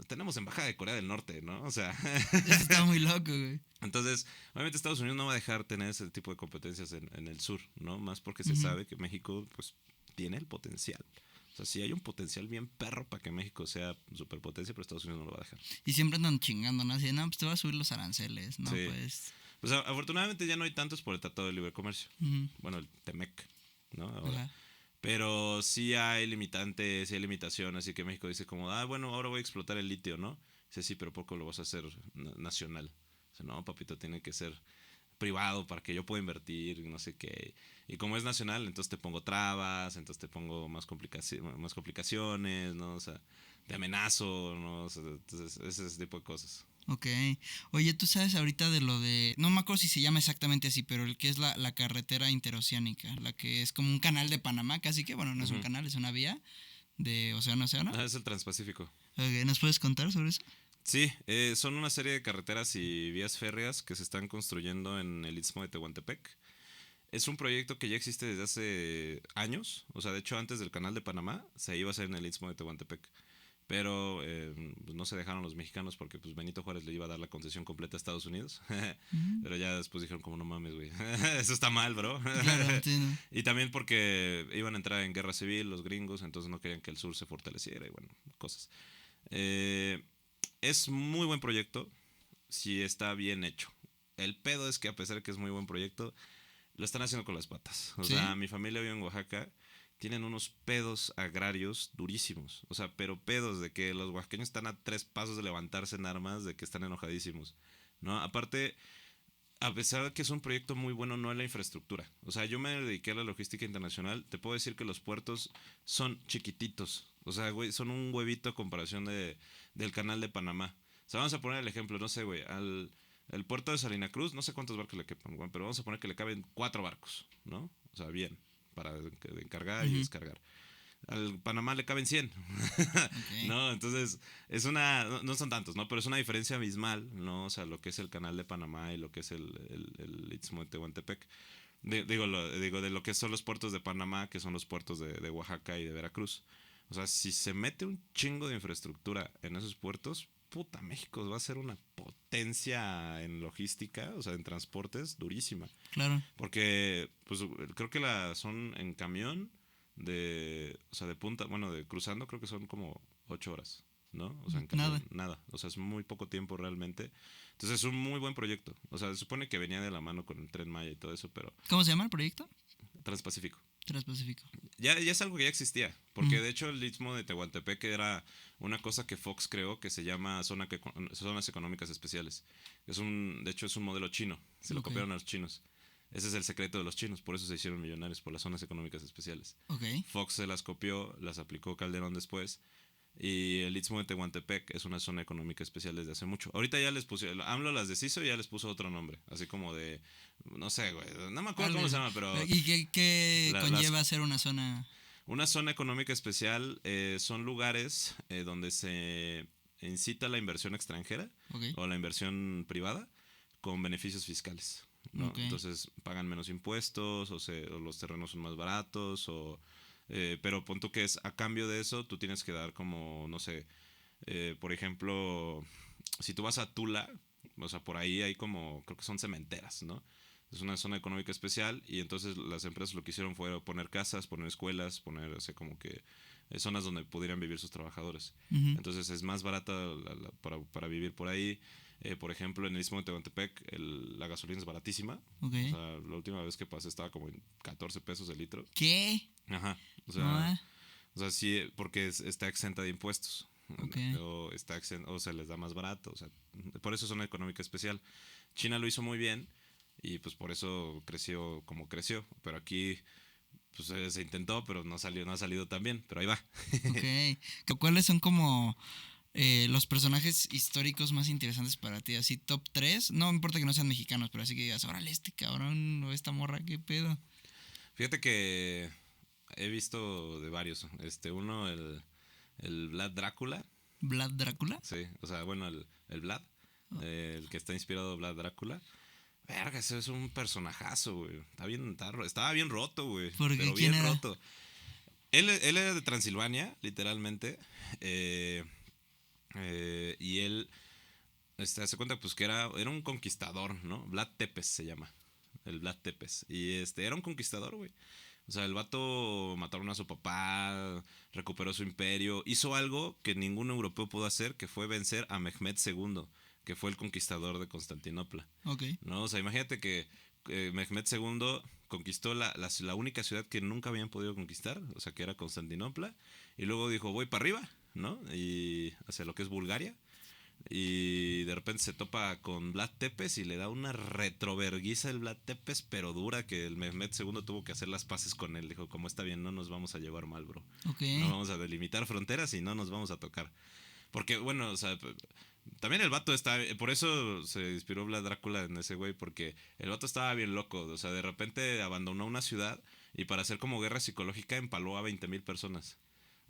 tenemos embajada de Corea del Norte, ¿no? O sea... Eso está muy loco, güey. Entonces, obviamente Estados Unidos no va a dejar tener ese tipo de competencias en el sur, ¿no? Más porque se sabe que México, pues, tiene el potencial. O sea, sí hay un potencial bien perro para que México sea superpotencia, pero Estados Unidos no lo va a dejar. Y siempre andan chingando, ¿no? Así, no, pues te va a subir los aranceles, ¿no? Sí. Pues... O sea, afortunadamente ya no hay tantos por el Tratado de Libre Comercio. Uh-huh. Bueno, el TEMEC, ¿no? Ahora. Uh-huh. Pero sí hay limitantes, sí hay limitaciones, así que México dice como, bueno, ahora voy a explotar el litio, ¿no? Dice, sí, pero poco lo vas a hacer nacional. O sea, no, papito, tiene que ser privado para que yo pueda invertir, no sé qué. Y como es nacional, entonces te pongo trabas, entonces te pongo más complicaciones, ¿no? O sea, te amenazo, ¿no? O sea, entonces, ese tipo de cosas. Ok. Oye, tú sabes ahorita de lo de... No me acuerdo si se llama exactamente así, pero el que es la carretera interoceánica, la que es como un canal de Panamá, casi que, bueno, no es un canal, es una vía de océano a océano. Es el Transpacífico. Ok, ¿nos puedes contar sobre eso? Sí, son una serie de carreteras y vías férreas que se están construyendo en el Istmo de Tehuantepec. Es un proyecto que ya existe desde hace años, o sea, de hecho antes del Canal de Panamá se iba a hacer en el Istmo de Tehuantepec. Pero pues no se dejaron los mexicanos porque pues Benito Juárez le iba a dar la concesión completa a Estados Unidos. Pero ya después dijeron como no mames, güey. Eso está mal, bro. Claro, entiendo. Y también porque iban a entrar en guerra civil los gringos, entonces no querían que el sur se fortaleciera y bueno, cosas. Eh, es muy buen proyecto si está bien hecho. El pedo es que a pesar de que es muy buen proyecto, lo están haciendo con las patas. O ¿Sí? sea, mi familia vive en Oaxaca, tienen unos pedos agrarios durísimos. O sea, pero pedos de que los oaxaqueños están a 3 pasos de levantarse en armas, de que están enojadísimos. ¿No? Aparte, a pesar de que es un proyecto muy bueno, no es la infraestructura. O sea, yo me dediqué a la logística internacional. Te puedo decir que los puertos son chiquititos. O sea, güey, son un huevito a comparación del canal de Panamá. O sea, vamos a poner el ejemplo, no sé, güey, el puerto de Salina Cruz, no sé cuántos barcos le quepan, güey, pero vamos a poner que le caben 4 barcos, ¿no? O sea, bien, para encargar y descargar. Al Panamá le caben 100. Ok. ¿No? Entonces, no son tantos, ¿no? Pero es una diferencia abismal, ¿no? O sea, lo que es el canal de Panamá y lo que es el Istmo de Tehuantepec. Digo, de lo que son los puertos de Panamá, que son los puertos de Oaxaca y de Veracruz. O sea, si se mete un chingo de infraestructura en esos puertos, puta, México va a ser una potencia en logística, o sea, en transportes, durísima. Claro. Porque, pues, creo que son en camión o sea, de punta, bueno, de cruzando, creo que son como 8 horas, ¿no? O sea, en Nada. camión, nada. O sea, es muy poco tiempo realmente. Entonces, es un muy buen proyecto. O sea, se supone que venía de la mano con el Tren Maya y todo eso, pero ¿Cómo se llama el proyecto? Transpacífico. Transpacífico. Ya es algo que ya existía, porque de hecho el Istmo de Tehuantepec era una cosa que Fox creó que se llama Zonas Económicas Especiales. De hecho es un modelo chino, se lo Ok. copiaron a los chinos. Ese es el secreto de los chinos, por eso se hicieron millonarios, por las zonas económicas especiales. Ok. Fox se las copió, las aplicó Calderón después. Y el Istmo de Tehuantepec es una zona económica especial desde hace mucho. Ahorita ya les pusieron, AMLO las deshizo y ya les puso otro nombre. Así como de, no sé, güey, no me acuerdo cómo se llama, pero ¿Y qué la- las conlleva ser una zona? una zona económica especial son lugares donde se incita la inversión extranjera Ok. o la inversión privada con beneficios fiscales, ¿no? Ok. Entonces pagan menos impuestos o los terrenos son más baratos pero pon tú que es a cambio de eso tú tienes que dar como, no sé, por ejemplo, si tú vas a Tula, o sea, por ahí hay como, creo que son cementeras, ¿no? Es una zona económica especial y entonces las empresas lo que hicieron fue poner casas, poner escuelas, poner, o sea, como que zonas donde pudieran vivir sus trabajadores. Ujú. Entonces es más barata para vivir por ahí. Por ejemplo, en el Istmo de Tehuantepec la gasolina es baratísima. Ok. O sea, la última vez que pasé estaba como en 14 pesos el litro. ¿Qué? Ajá. O No, sea, sí, porque está exenta de impuestos. ok. O se les da más barato. O sea, por eso es una económica especial. China lo hizo muy bien y pues por eso creció como creció. Pero aquí pues se intentó, pero no ha salido tan bien. Pero ahí va. Ok. ¿Cuáles son como los personajes históricos más interesantes para ti? Así, top 3. No importa que no sean mexicanos, pero así que digas, órale, este cabrón o esta morra, qué pedo. Fíjate que he visto de varios. Uno, el Vlad Drácula. ¿Vlad Drácula? Sí, o sea, bueno, el Vlad. El que está inspirado Vlad Drácula. Verga, ese es un personajazo, güey. Estaba bien roto, güey. ¿Por qué? Pero ¿Quién bien era? roto. Él era de Transilvania, literalmente. Y él se cuenta pues que era un conquistador, ¿no? Vlad Tepes se llama. El Vlad Tepes. Y era un conquistador, güey. O sea, el vato mataron a su papá, recuperó su imperio, hizo algo que ningún europeo pudo hacer, que fue vencer a Mehmed II, que fue el conquistador de Constantinopla. Ok. ¿No? O sea, imagínate que Mehmed II conquistó la única ciudad que nunca habían podido conquistar, o sea, que era Constantinopla, y luego dijo, voy para arriba, ¿no? Y hacia lo que es Bulgaria. Y de repente se topa con Vlad Tepes y le da una retroverguiza el Vlad Tepes, pero dura, que el Mehmet II tuvo que hacer las paces con él. Dijo, como está bien, no nos vamos a llevar mal, bro. Ok. No vamos a delimitar fronteras y no nos vamos a tocar. Porque, bueno, o sea, también el vato está... Por eso se inspiró Vlad Drácula en ese güey, porque el vato estaba bien loco. O sea, de repente abandonó una ciudad y para hacer como guerra psicológica empaló a 20,000 personas.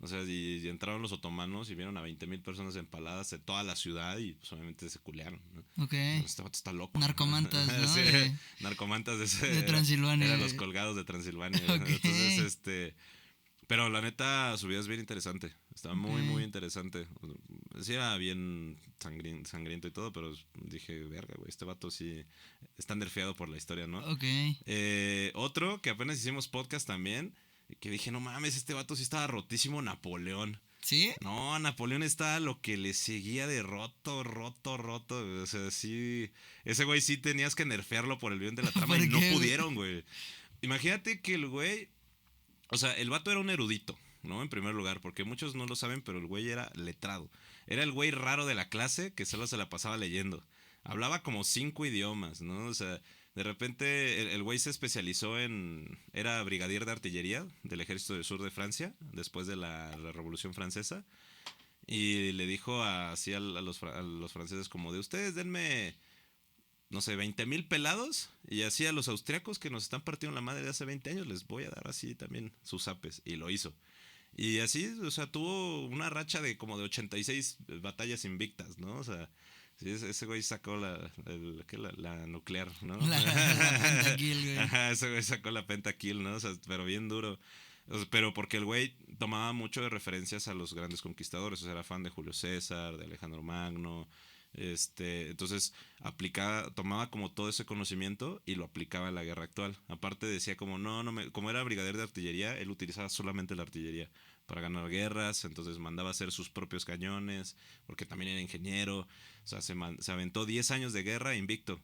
O sea, y entraron los otomanos y vieron a 20,000 personas empaladas de toda la ciudad y pues obviamente se culearon, ¿no? Ok. Este vato está loco. Narcomantas, ¿no? Sí, de, narcomantas de ese... de Transilvania. Eran los colgados de Transilvania. Okay. Entonces, pero la neta, su vida es bien interesante. Está muy, muy interesante. Sí, era bien sangriento y todo, pero dije, verga, güey, este vato sí está nerfeado por la historia, ¿no? Ok. Otro que apenas hicimos podcast también, que dije, no mames, este vato sí estaba rotísimo, Napoleón. ¿Sí? No, Napoleón estaba lo que le seguía de roto. O sea, sí. Ese güey sí tenías que nerfearlo por el bien de la trama y no pudieron, güey. Imagínate que el güey. O sea, el vato era un erudito, ¿no? En primer lugar, porque muchos no lo saben, pero el güey era letrado. Era el güey raro de la clase que solo se la pasaba leyendo. Hablaba como 5 idiomas, ¿no? O sea, de repente el güey se especializó en... Era brigadier de artillería del ejército del sur de Francia, después de la Revolución Francesa. Y le dijo así a los franceses como de, ustedes denme, no sé, 20,000 pelados. Y así a los austriacos que nos están partiendo la madre de hace 20 años, les voy a dar así también sus apes. Y lo hizo. Y así, o sea, tuvo una racha de como de 86 batallas invictas, ¿no? O sea, sí, ese güey sacó la nuclear, ¿no? La pentakill, güey. Ajá, ese güey sacó la pentakill, ¿no? O sea, pero bien duro. O sea, pero porque el güey tomaba mucho de referencias a los grandes conquistadores. O sea, era fan de Julio César, de Alejandro Magno. Entonces tomaba como todo ese conocimiento y lo aplicaba en la guerra actual. Aparte decía como como era brigadier de artillería, él utilizaba solamente la artillería para ganar guerras, entonces mandaba a hacer sus propios cañones, porque también era ingeniero. O sea, se aventó 10 años de guerra invicto.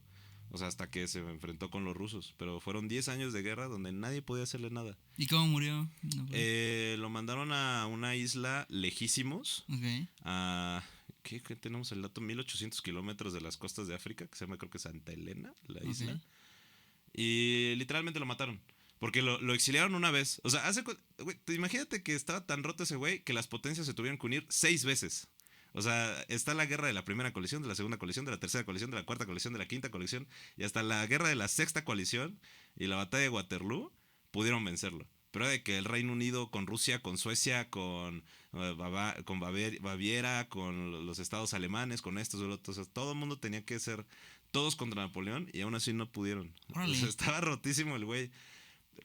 O sea, hasta que se enfrentó con los rusos. Pero fueron 10 años de guerra donde nadie podía hacerle nada. ¿Y cómo murió? No, lo mandaron a una isla lejísimos. Ok. ¿Qué tenemos el dato? 1800 kilómetros de las costas de África, que se llama creo que Santa Elena, la isla. Ok. Y literalmente lo mataron. Porque lo exiliaron una vez. O sea, imagínate que estaba tan roto ese güey que las potencias se tuvieron que unir 6 veces. O sea, está la guerra de la primera coalición, de la segunda coalición, de la tercera coalición, de la cuarta coalición, de la quinta coalición, y hasta la guerra de la sexta coalición y la batalla de Waterloo pudieron vencerlo. Pero de que el Reino Unido con Rusia, con Suecia, con Baviera, con los estados alemanes, con estos, o sea, todo el mundo tenía que ser todos contra Napoleón y aún así no pudieron. O sea, estaba rotísimo el güey.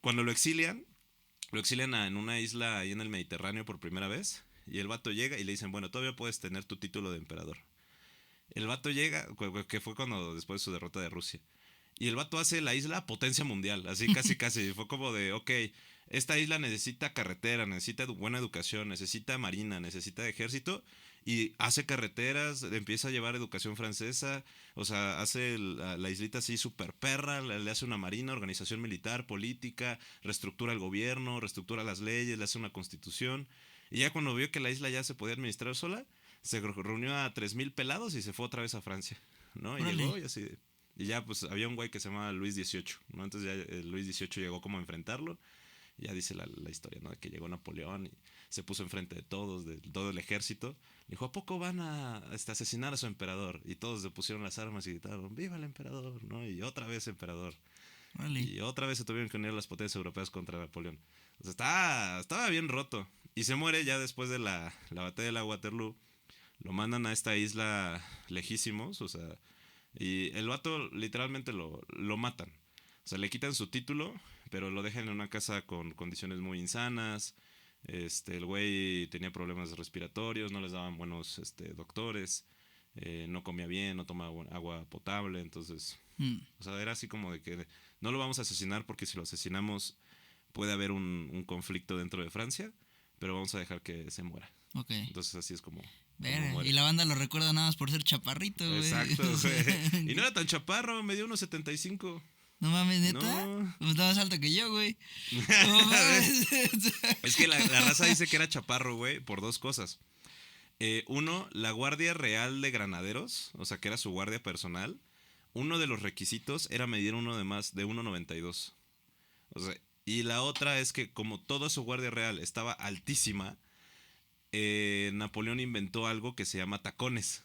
Cuando lo exilian en una isla ahí en el Mediterráneo por primera vez. Y el vato llega y le dicen, bueno, todavía puedes tener tu título de emperador. El vato llega, que fue cuando después de su derrota de Rusia. Y el vato hace la isla potencia mundial, así casi. Fue como de, ok, esta isla necesita carretera, necesita buena educación, necesita marina, necesita ejército. Y hace carreteras, empieza a llevar educación francesa. O sea, hace la islita así súper perra, le hace una marina, organización militar, política, reestructura el gobierno, reestructura las leyes, le hace una constitución. Y ya cuando vio que la isla ya se podía administrar sola, se reunió a 3,000 pelados y se fue otra vez a Francia, ¿no? Y llegó y así. Y ya pues había un güey que se llamaba Luis XVIII, ¿no? Entonces ya Luis XVIII llegó como a enfrentarlo. Y ya dice la historia, ¿no? De que llegó Napoleón y se puso enfrente de todos, de todo el ejército. Dijo, ¿a poco van a asesinar a su emperador? Y todos se pusieron las armas y gritaron, ¡viva el emperador! ¿No? Y otra vez emperador. Y otra vez se tuvieron que unir las potencias europeas contra Napoleón. O sea, estaba bien roto. Y se muere ya después de la batalla de la Waterloo. Lo mandan a esta isla lejísimos, o sea, y el vato literalmente lo matan. O sea, le quitan su título, pero lo dejan en una casa con condiciones muy insanas. El güey tenía problemas respiratorios, no les daban buenos doctores, no comía bien, no tomaba agua potable, entonces, o sea, era así como de que no lo vamos a asesinar porque si lo asesinamos puede haber un conflicto dentro de Francia, pero vamos a dejar que se muera. Okay. Entonces así es como y la banda lo recuerda nada más por ser chaparrito, güey. Exacto, güey. Y no era tan chaparro, me dio unos 75. No mames, ¿neta? No. Está más alto que yo, güey. Es que la raza dice que era chaparro, güey, por dos cosas. Uno, la Guardia Real de Granaderos, o sea, que era su guardia personal. Uno de los requisitos era medir uno de más de 1,92. O sea, y la otra es que como toda su guardia real estaba altísima, Napoleón inventó algo que se llama tacones.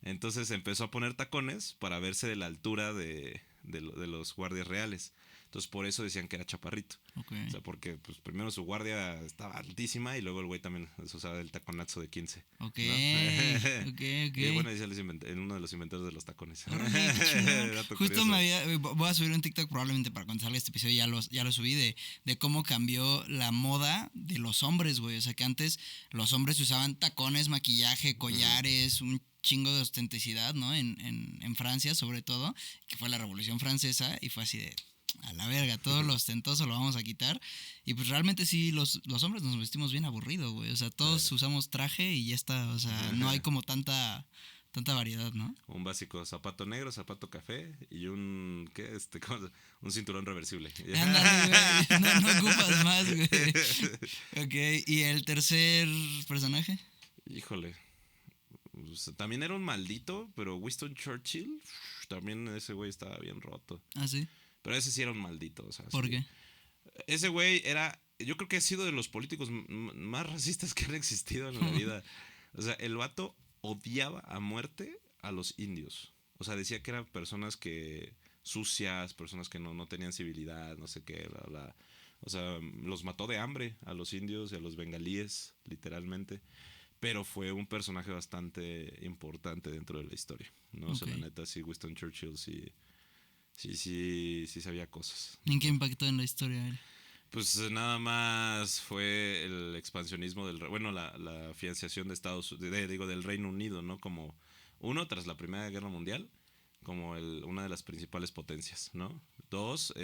Entonces empezó a poner tacones para verse de la altura de los guardias reales. Entonces por eso decían que era chaparrito. Okay. O sea, porque pues, primero su guardia estaba altísima y luego el güey también usaba el taconazo de 15. Ok, ¿No? ok. Y bueno, dice uno de los inventores de los tacones. Órale, qué chingón. Dato Justo curioso. voy a subir un TikTok probablemente para cuando salga este episodio, ya lo subí, de cómo cambió la moda de los hombres, güey. O sea, que antes los hombres usaban tacones, maquillaje, collares, un chingo de ostenticidad, ¿no? En Francia, sobre todo, que fue la Revolución Francesa, y fue así de, a la verga, todo lo ostentoso lo vamos a quitar. Y pues realmente sí, los hombres nos vestimos bien aburrido, güey. O sea, todos usamos traje y ya está. O sea, no hay como tanta variedad, ¿no? Un básico zapato negro, zapato café y un ¿qué? Un cinturón reversible. Ándale, güey. No ocupas más, güey. Ok, ¿y el tercer personaje? Híjole. Pues, también era un maldito, pero Winston Churchill, también ese güey estaba bien roto. Ah, sí. Pero ese sí era un maldito, o sea, ¿Por sí. qué? Ese güey era, yo creo que ha sido de los políticos más racistas que han existido en la vida. O sea, el vato odiaba a muerte a los indios. O sea, decía que eran personas que sucias, personas que no tenían civilidad, no sé qué, bla, bla. O sea, los mató de hambre a los indios y a los bengalíes, literalmente. Pero fue un personaje bastante importante dentro de la historia, ¿no? O sea, la neta, sí, Winston Churchill sí sabía cosas. ¿En qué impactó en la historia él? Pues nada más fue el expansionismo la financiación de del Reino Unido, ¿no? Como uno, tras la Primera Guerra Mundial, como una de las principales potencias, ¿no? Dos,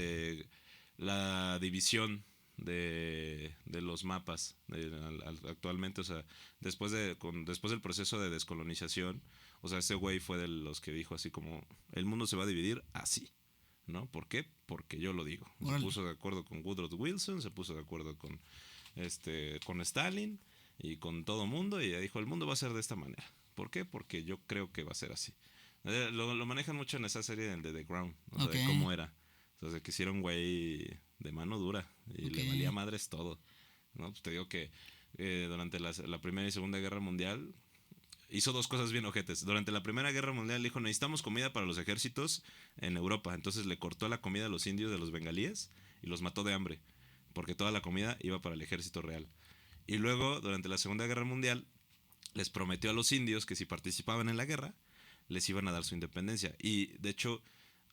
la división de los mapas actualmente, o sea, después del proceso de descolonización, o sea, ese güey fue de los que dijo así como, el mundo se va a dividir así, ¿no? ¿Por qué? Porque yo lo digo. Órale. Se puso de acuerdo con Woodrow Wilson, se puso de acuerdo con Stalin y con todo mundo y dijo, el mundo va a ser de esta manera. ¿Por qué? Porque yo creo que va a ser así. Lo manejan mucho en esa serie de The Crown, o sea, de cómo era. O sea, que hicieron güey de mano dura y le valía madres todo. ¿No? Pues te digo que durante la Primera y Segunda Guerra Mundial hizo dos cosas bien ojetes. Durante la Primera Guerra Mundial dijo, necesitamos comida para los ejércitos en Europa. Entonces le cortó la comida a los indios de los bengalíes y los mató de hambre, porque toda la comida iba para el ejército real. Y luego, durante la Segunda Guerra Mundial, les prometió a los indios que si participaban en la guerra, les iban a dar su independencia. Y, de hecho,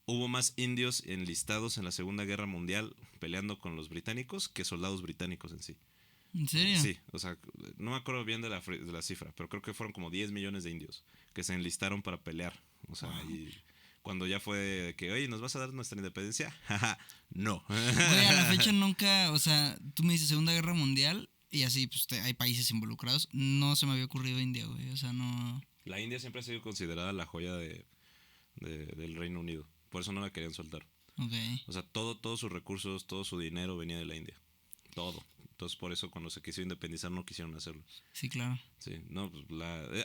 hubo más indios enlistados en la Segunda Guerra Mundial peleando con los británicos que soldados británicos en sí. ¿En serio? Sí, o sea, no me acuerdo bien de la cifra, pero creo que fueron como 10 millones de indios que se enlistaron para pelear. O sea, y cuando ya fue de que, oye, ¿nos vas a dar nuestra independencia? Jaja, no. Güey, a la fecha nunca, o sea, tú me dices Segunda Guerra Mundial y así, pues hay países involucrados. No se me había ocurrido India, güey, o sea, no. La India siempre ha sido considerada la joya del Reino Unido. Por eso no la querían soltar. Ok. O sea, todos sus recursos, todo su dinero venía de la India. Todo. Entonces, por eso cuando se quiso independizar no quisieron hacerlo. Sí, claro. Sí, no, pues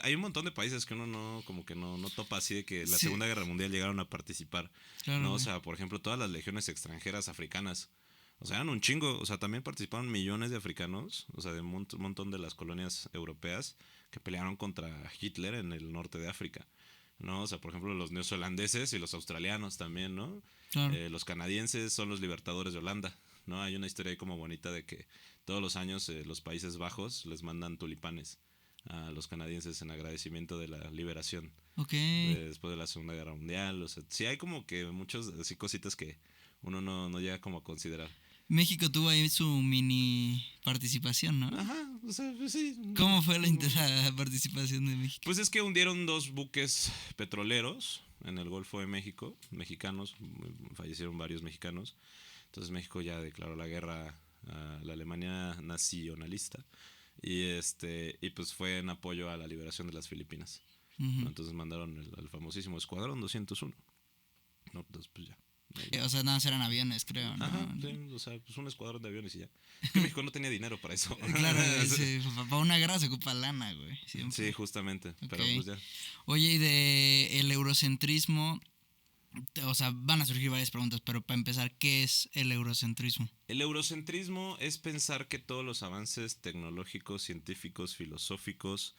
hay un montón de países que uno no topa así de que la Sí. Segunda Guerra Mundial llegaron a participar. Claro, ¿no? O güey. sea, por ejemplo, todas las legiones extranjeras africanas. O sea, eran un chingo. O sea, también participaron millones de africanos, o sea, de un montón de las colonias europeas que pelearon contra Hitler en el norte de África. ¿No? O sea, por ejemplo, los neozelandeses y los australianos también, ¿no? Claro. Los canadienses son los libertadores de Holanda, ¿no? Hay una historia ahí como bonita de que todos los años los Países Bajos les mandan tulipanes a los canadienses en agradecimiento de la liberación Ok. después de la Segunda Guerra Mundial. O sea, sí hay como que muchos así cositas que uno no llega como a considerar. México tuvo ahí su mini participación, ¿no? Ajá, o sea, pues sí. ¿Cómo fue la participación de México? Pues es que hundieron 2 buques petroleros en el Golfo de México, mexicanos, fallecieron varios mexicanos. Entonces México ya declaró la guerra a la Alemania nacionalista y pues fue en apoyo a la liberación de las Filipinas. ¿no? Entonces mandaron al famosísimo Escuadrón 201. No, entonces pues ya. O sea, nada más eran aviones, creo, ¿no? Ajá, sí, o sea, pues un escuadrón de aviones y ya. Es que México no tenía dinero para eso. Claro, sí, para una guerra se ocupa lana, güey. Siempre. Sí, justamente, Ok. pero pues ya. Oye, y de el eurocentrismo, o sea, van a surgir varias preguntas, pero para empezar, ¿qué es el eurocentrismo? El eurocentrismo es pensar que todos los avances tecnológicos, científicos, filosóficos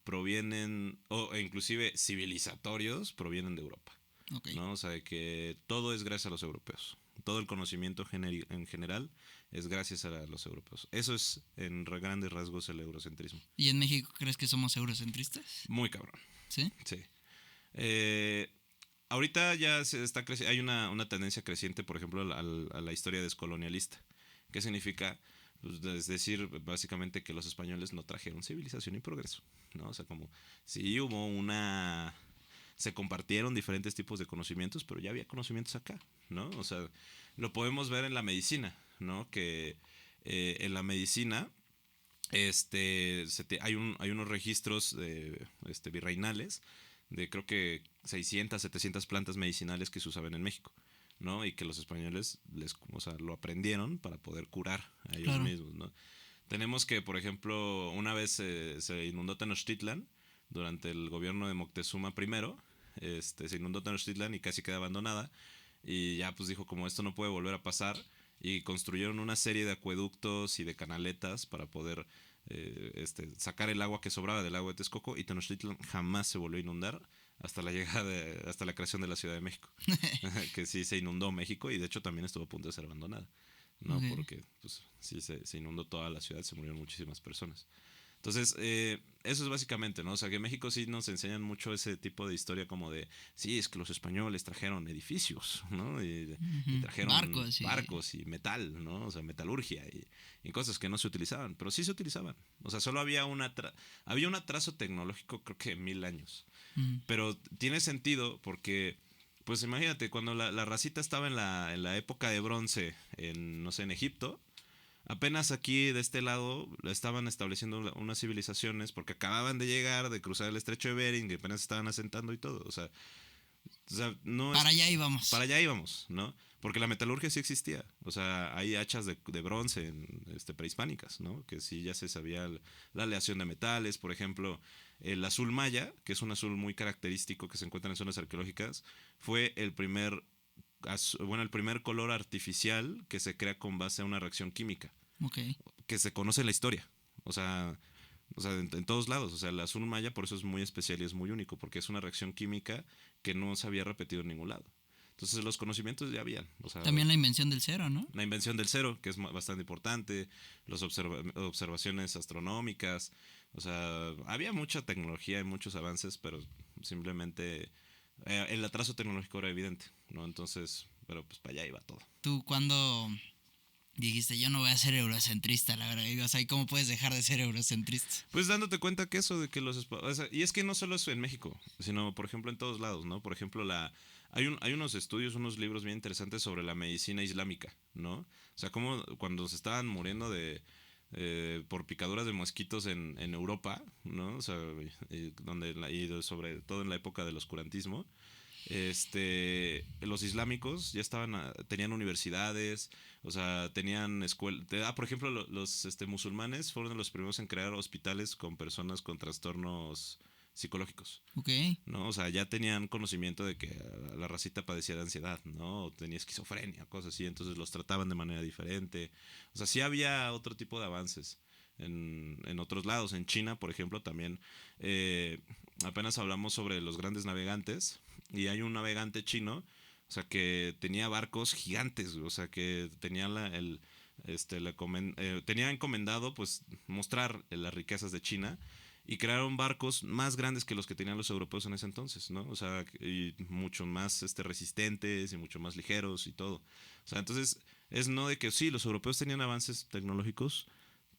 provienen, e inclusive civilizatorios, provienen de Europa. Ok. ¿No? O sea, de que todo es gracias a los europeos. Todo el conocimiento en general es gracias a los europeos. Eso es, en grandes rasgos, el eurocentrismo. ¿Y en México crees que somos eurocentristas? Muy cabrón. ¿Sí? Sí. Ahorita ya hay una tendencia creciente, por ejemplo, a la historia descolonialista. ¿Qué significa? Pues, es decir, básicamente que los españoles no trajeron civilización y progreso, ¿no? O sea, como si hubo se compartieron diferentes tipos de conocimientos, pero ya había conocimientos acá, ¿no? O sea, lo podemos ver en la medicina, ¿no? Que en la medicina hay unos registros virreinales de creo que 600, 700 plantas medicinales que se usaban en México, ¿no? Y que los españoles lo aprendieron para poder curar a ellos mismos, ¿no? Tenemos que, por ejemplo, una vez se inundó Tenochtitlan durante el gobierno de Moctezuma I, se inundó Tenochtitlan y casi queda abandonada, y ya pues dijo como esto no puede volver a pasar, y construyeron una serie de acueductos y de canaletas para poder sacar el agua que sobraba del lago de Texcoco, y Tenochtitlan jamás se volvió a inundar hasta hasta la creación de la Ciudad de México. Que sí se inundó México y de hecho también estuvo a punto de ser abandonada, ¿no? Okay. Porque pues sí se inundó toda la ciudad, se murieron muchísimas personas. Entonces, eso es básicamente, ¿no? O sea, que en México sí nos enseñan mucho ese tipo de historia como de, sí, es que los españoles trajeron edificios, ¿no? Y trajeron barcos y metal, ¿no? O sea, metalurgia y cosas que no se utilizaban, pero sí se utilizaban. O sea, solo había un atraso tecnológico, creo que 1000 años. Pero tiene sentido porque, pues imagínate, cuando la racita estaba en la época de bronce, no sé, en Egipto, apenas aquí de este lado estaban estableciendo unas civilizaciones porque acababan de llegar, de cruzar el estrecho de Bering, y apenas estaban asentando y todo. O sea no para allá íbamos. Para allá íbamos, ¿no? Porque la metalurgia sí existía. O sea, hay hachas de bronce prehispánicas, ¿no? Que sí ya se sabía la aleación de metales. Por ejemplo, el azul maya, que es un azul muy característico que se encuentra en zonas arqueológicas, fue el primer color artificial que se crea con base a una reacción química. Okay. Que se conoce en la historia. O sea en todos lados. O sea, el azul maya por eso es muy especial y es muy único, porque es una reacción química que no se había repetido en ningún lado. Entonces los conocimientos ya habían. O sea, también la invención del cero, ¿no? La invención del cero, que es bastante importante, las observaciones astronómicas. O sea, había mucha tecnología y muchos avances, pero simplemente el atraso tecnológico era evidente, ¿no? Entonces, pero pues para allá iba todo. ¿Tú cuándo dijiste, yo no voy a ser eurocentrista, la verdad? O sea, ¿y cómo puedes dejar de ser eurocentrista? Pues dándote cuenta que eso de que y es que no solo es en México, sino, por ejemplo, en todos lados, ¿no? Por ejemplo, hay unos estudios, unos libros bien interesantes sobre la medicina islámica, ¿no? O sea, como cuando se estaban muriendo por picaduras de mosquitos en Europa, ¿no? O sea, sobre todo en la época del oscurantismo, los islámicos ya tenían universidades, o sea, tenían escuelas. Por ejemplo, los musulmanes fueron los primeros en crear hospitales con personas con trastornos psicológicos. Okay. ¿No? O sea, ya tenían conocimiento de que la racita padecía de ansiedad, ¿no? O tenía esquizofrenia, cosas así, entonces los trataban de manera diferente. O sea, sí había otro tipo de avances en otros lados. En China, por ejemplo, también apenas hablamos sobre los grandes navegantes, y hay un navegante chino, o sea, que tenía barcos gigantes, o sea, que tenía tenía encomendado pues mostrar las riquezas de China, y crearon barcos más grandes que los que tenían los europeos en ese entonces, ¿no? O sea, y mucho más resistentes y mucho más ligeros y todo. O sea, entonces es no de que sí, los europeos tenían avances tecnológicos,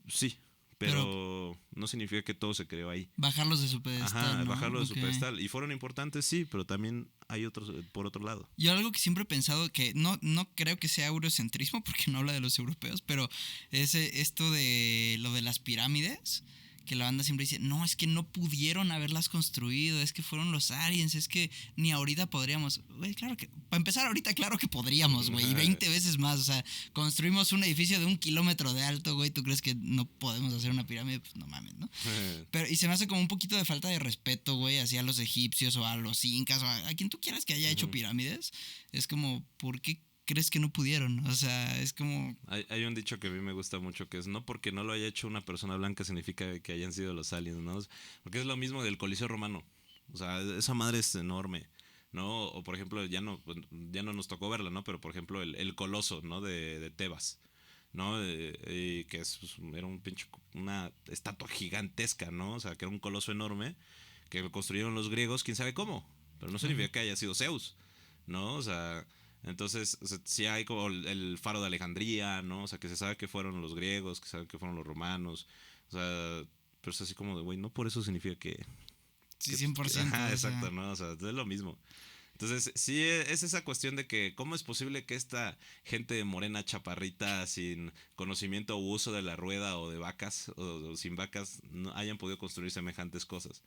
sí, pero no significa que todo se creó ahí. Bajarlos de su pedestal. Ajá, ¿no? Bajarlos de su pedestal. Y fueron importantes, sí, pero también hay otros por otro lado. Yo algo que siempre he pensado, que no creo que sea eurocentrismo, porque no habla de los europeos, pero es esto de lo de las pirámides, que la banda siempre dice, no, es que no pudieron haberlas construido, es que fueron los aliens, es que ni ahorita podríamos. Güey, claro que, para empezar ahorita, claro que podríamos, güey, y 20 veces más. O sea, construimos un edificio de 1 kilómetro de alto, güey, ¿tú crees que no podemos hacer una pirámide? Pues no mames, ¿no? Pero, y se me hace como un poquito de falta de respeto, güey, hacia los egipcios o a los incas o a quien tú quieras que haya hecho pirámides. Es como, ¿por qué crees que no pudieron? O sea, es como... Hay un dicho que a mí me gusta mucho, que es no porque no lo haya hecho una persona blanca significa que hayan sido los aliens, ¿no? Porque es lo mismo del Coliseo Romano. O sea, esa madre es enorme, ¿no? O por ejemplo, ya no nos tocó verla, ¿no? Pero por ejemplo, el Coloso, ¿no? De Tebas, ¿no? Que era una estatua gigantesca, ¿no? O sea, que era un coloso enorme que lo construyeron los griegos, quién sabe cómo, pero no significa que haya sido Zeus, ¿no? O sea, entonces, o sea, sí hay como el faro de Alejandría, ¿no? O sea, que se sabe que fueron los griegos, que se sabe que fueron los romanos, o sea, pero es así como de, güey, no por eso significa que... Sí, 100%. Ajá, exacto, ¿no? O sea, es lo mismo. Entonces, sí, es esa cuestión de que cómo es posible que esta gente morena chaparrita sin conocimiento o uso de la rueda o de vacas o sin vacas no hayan podido construir semejantes cosas.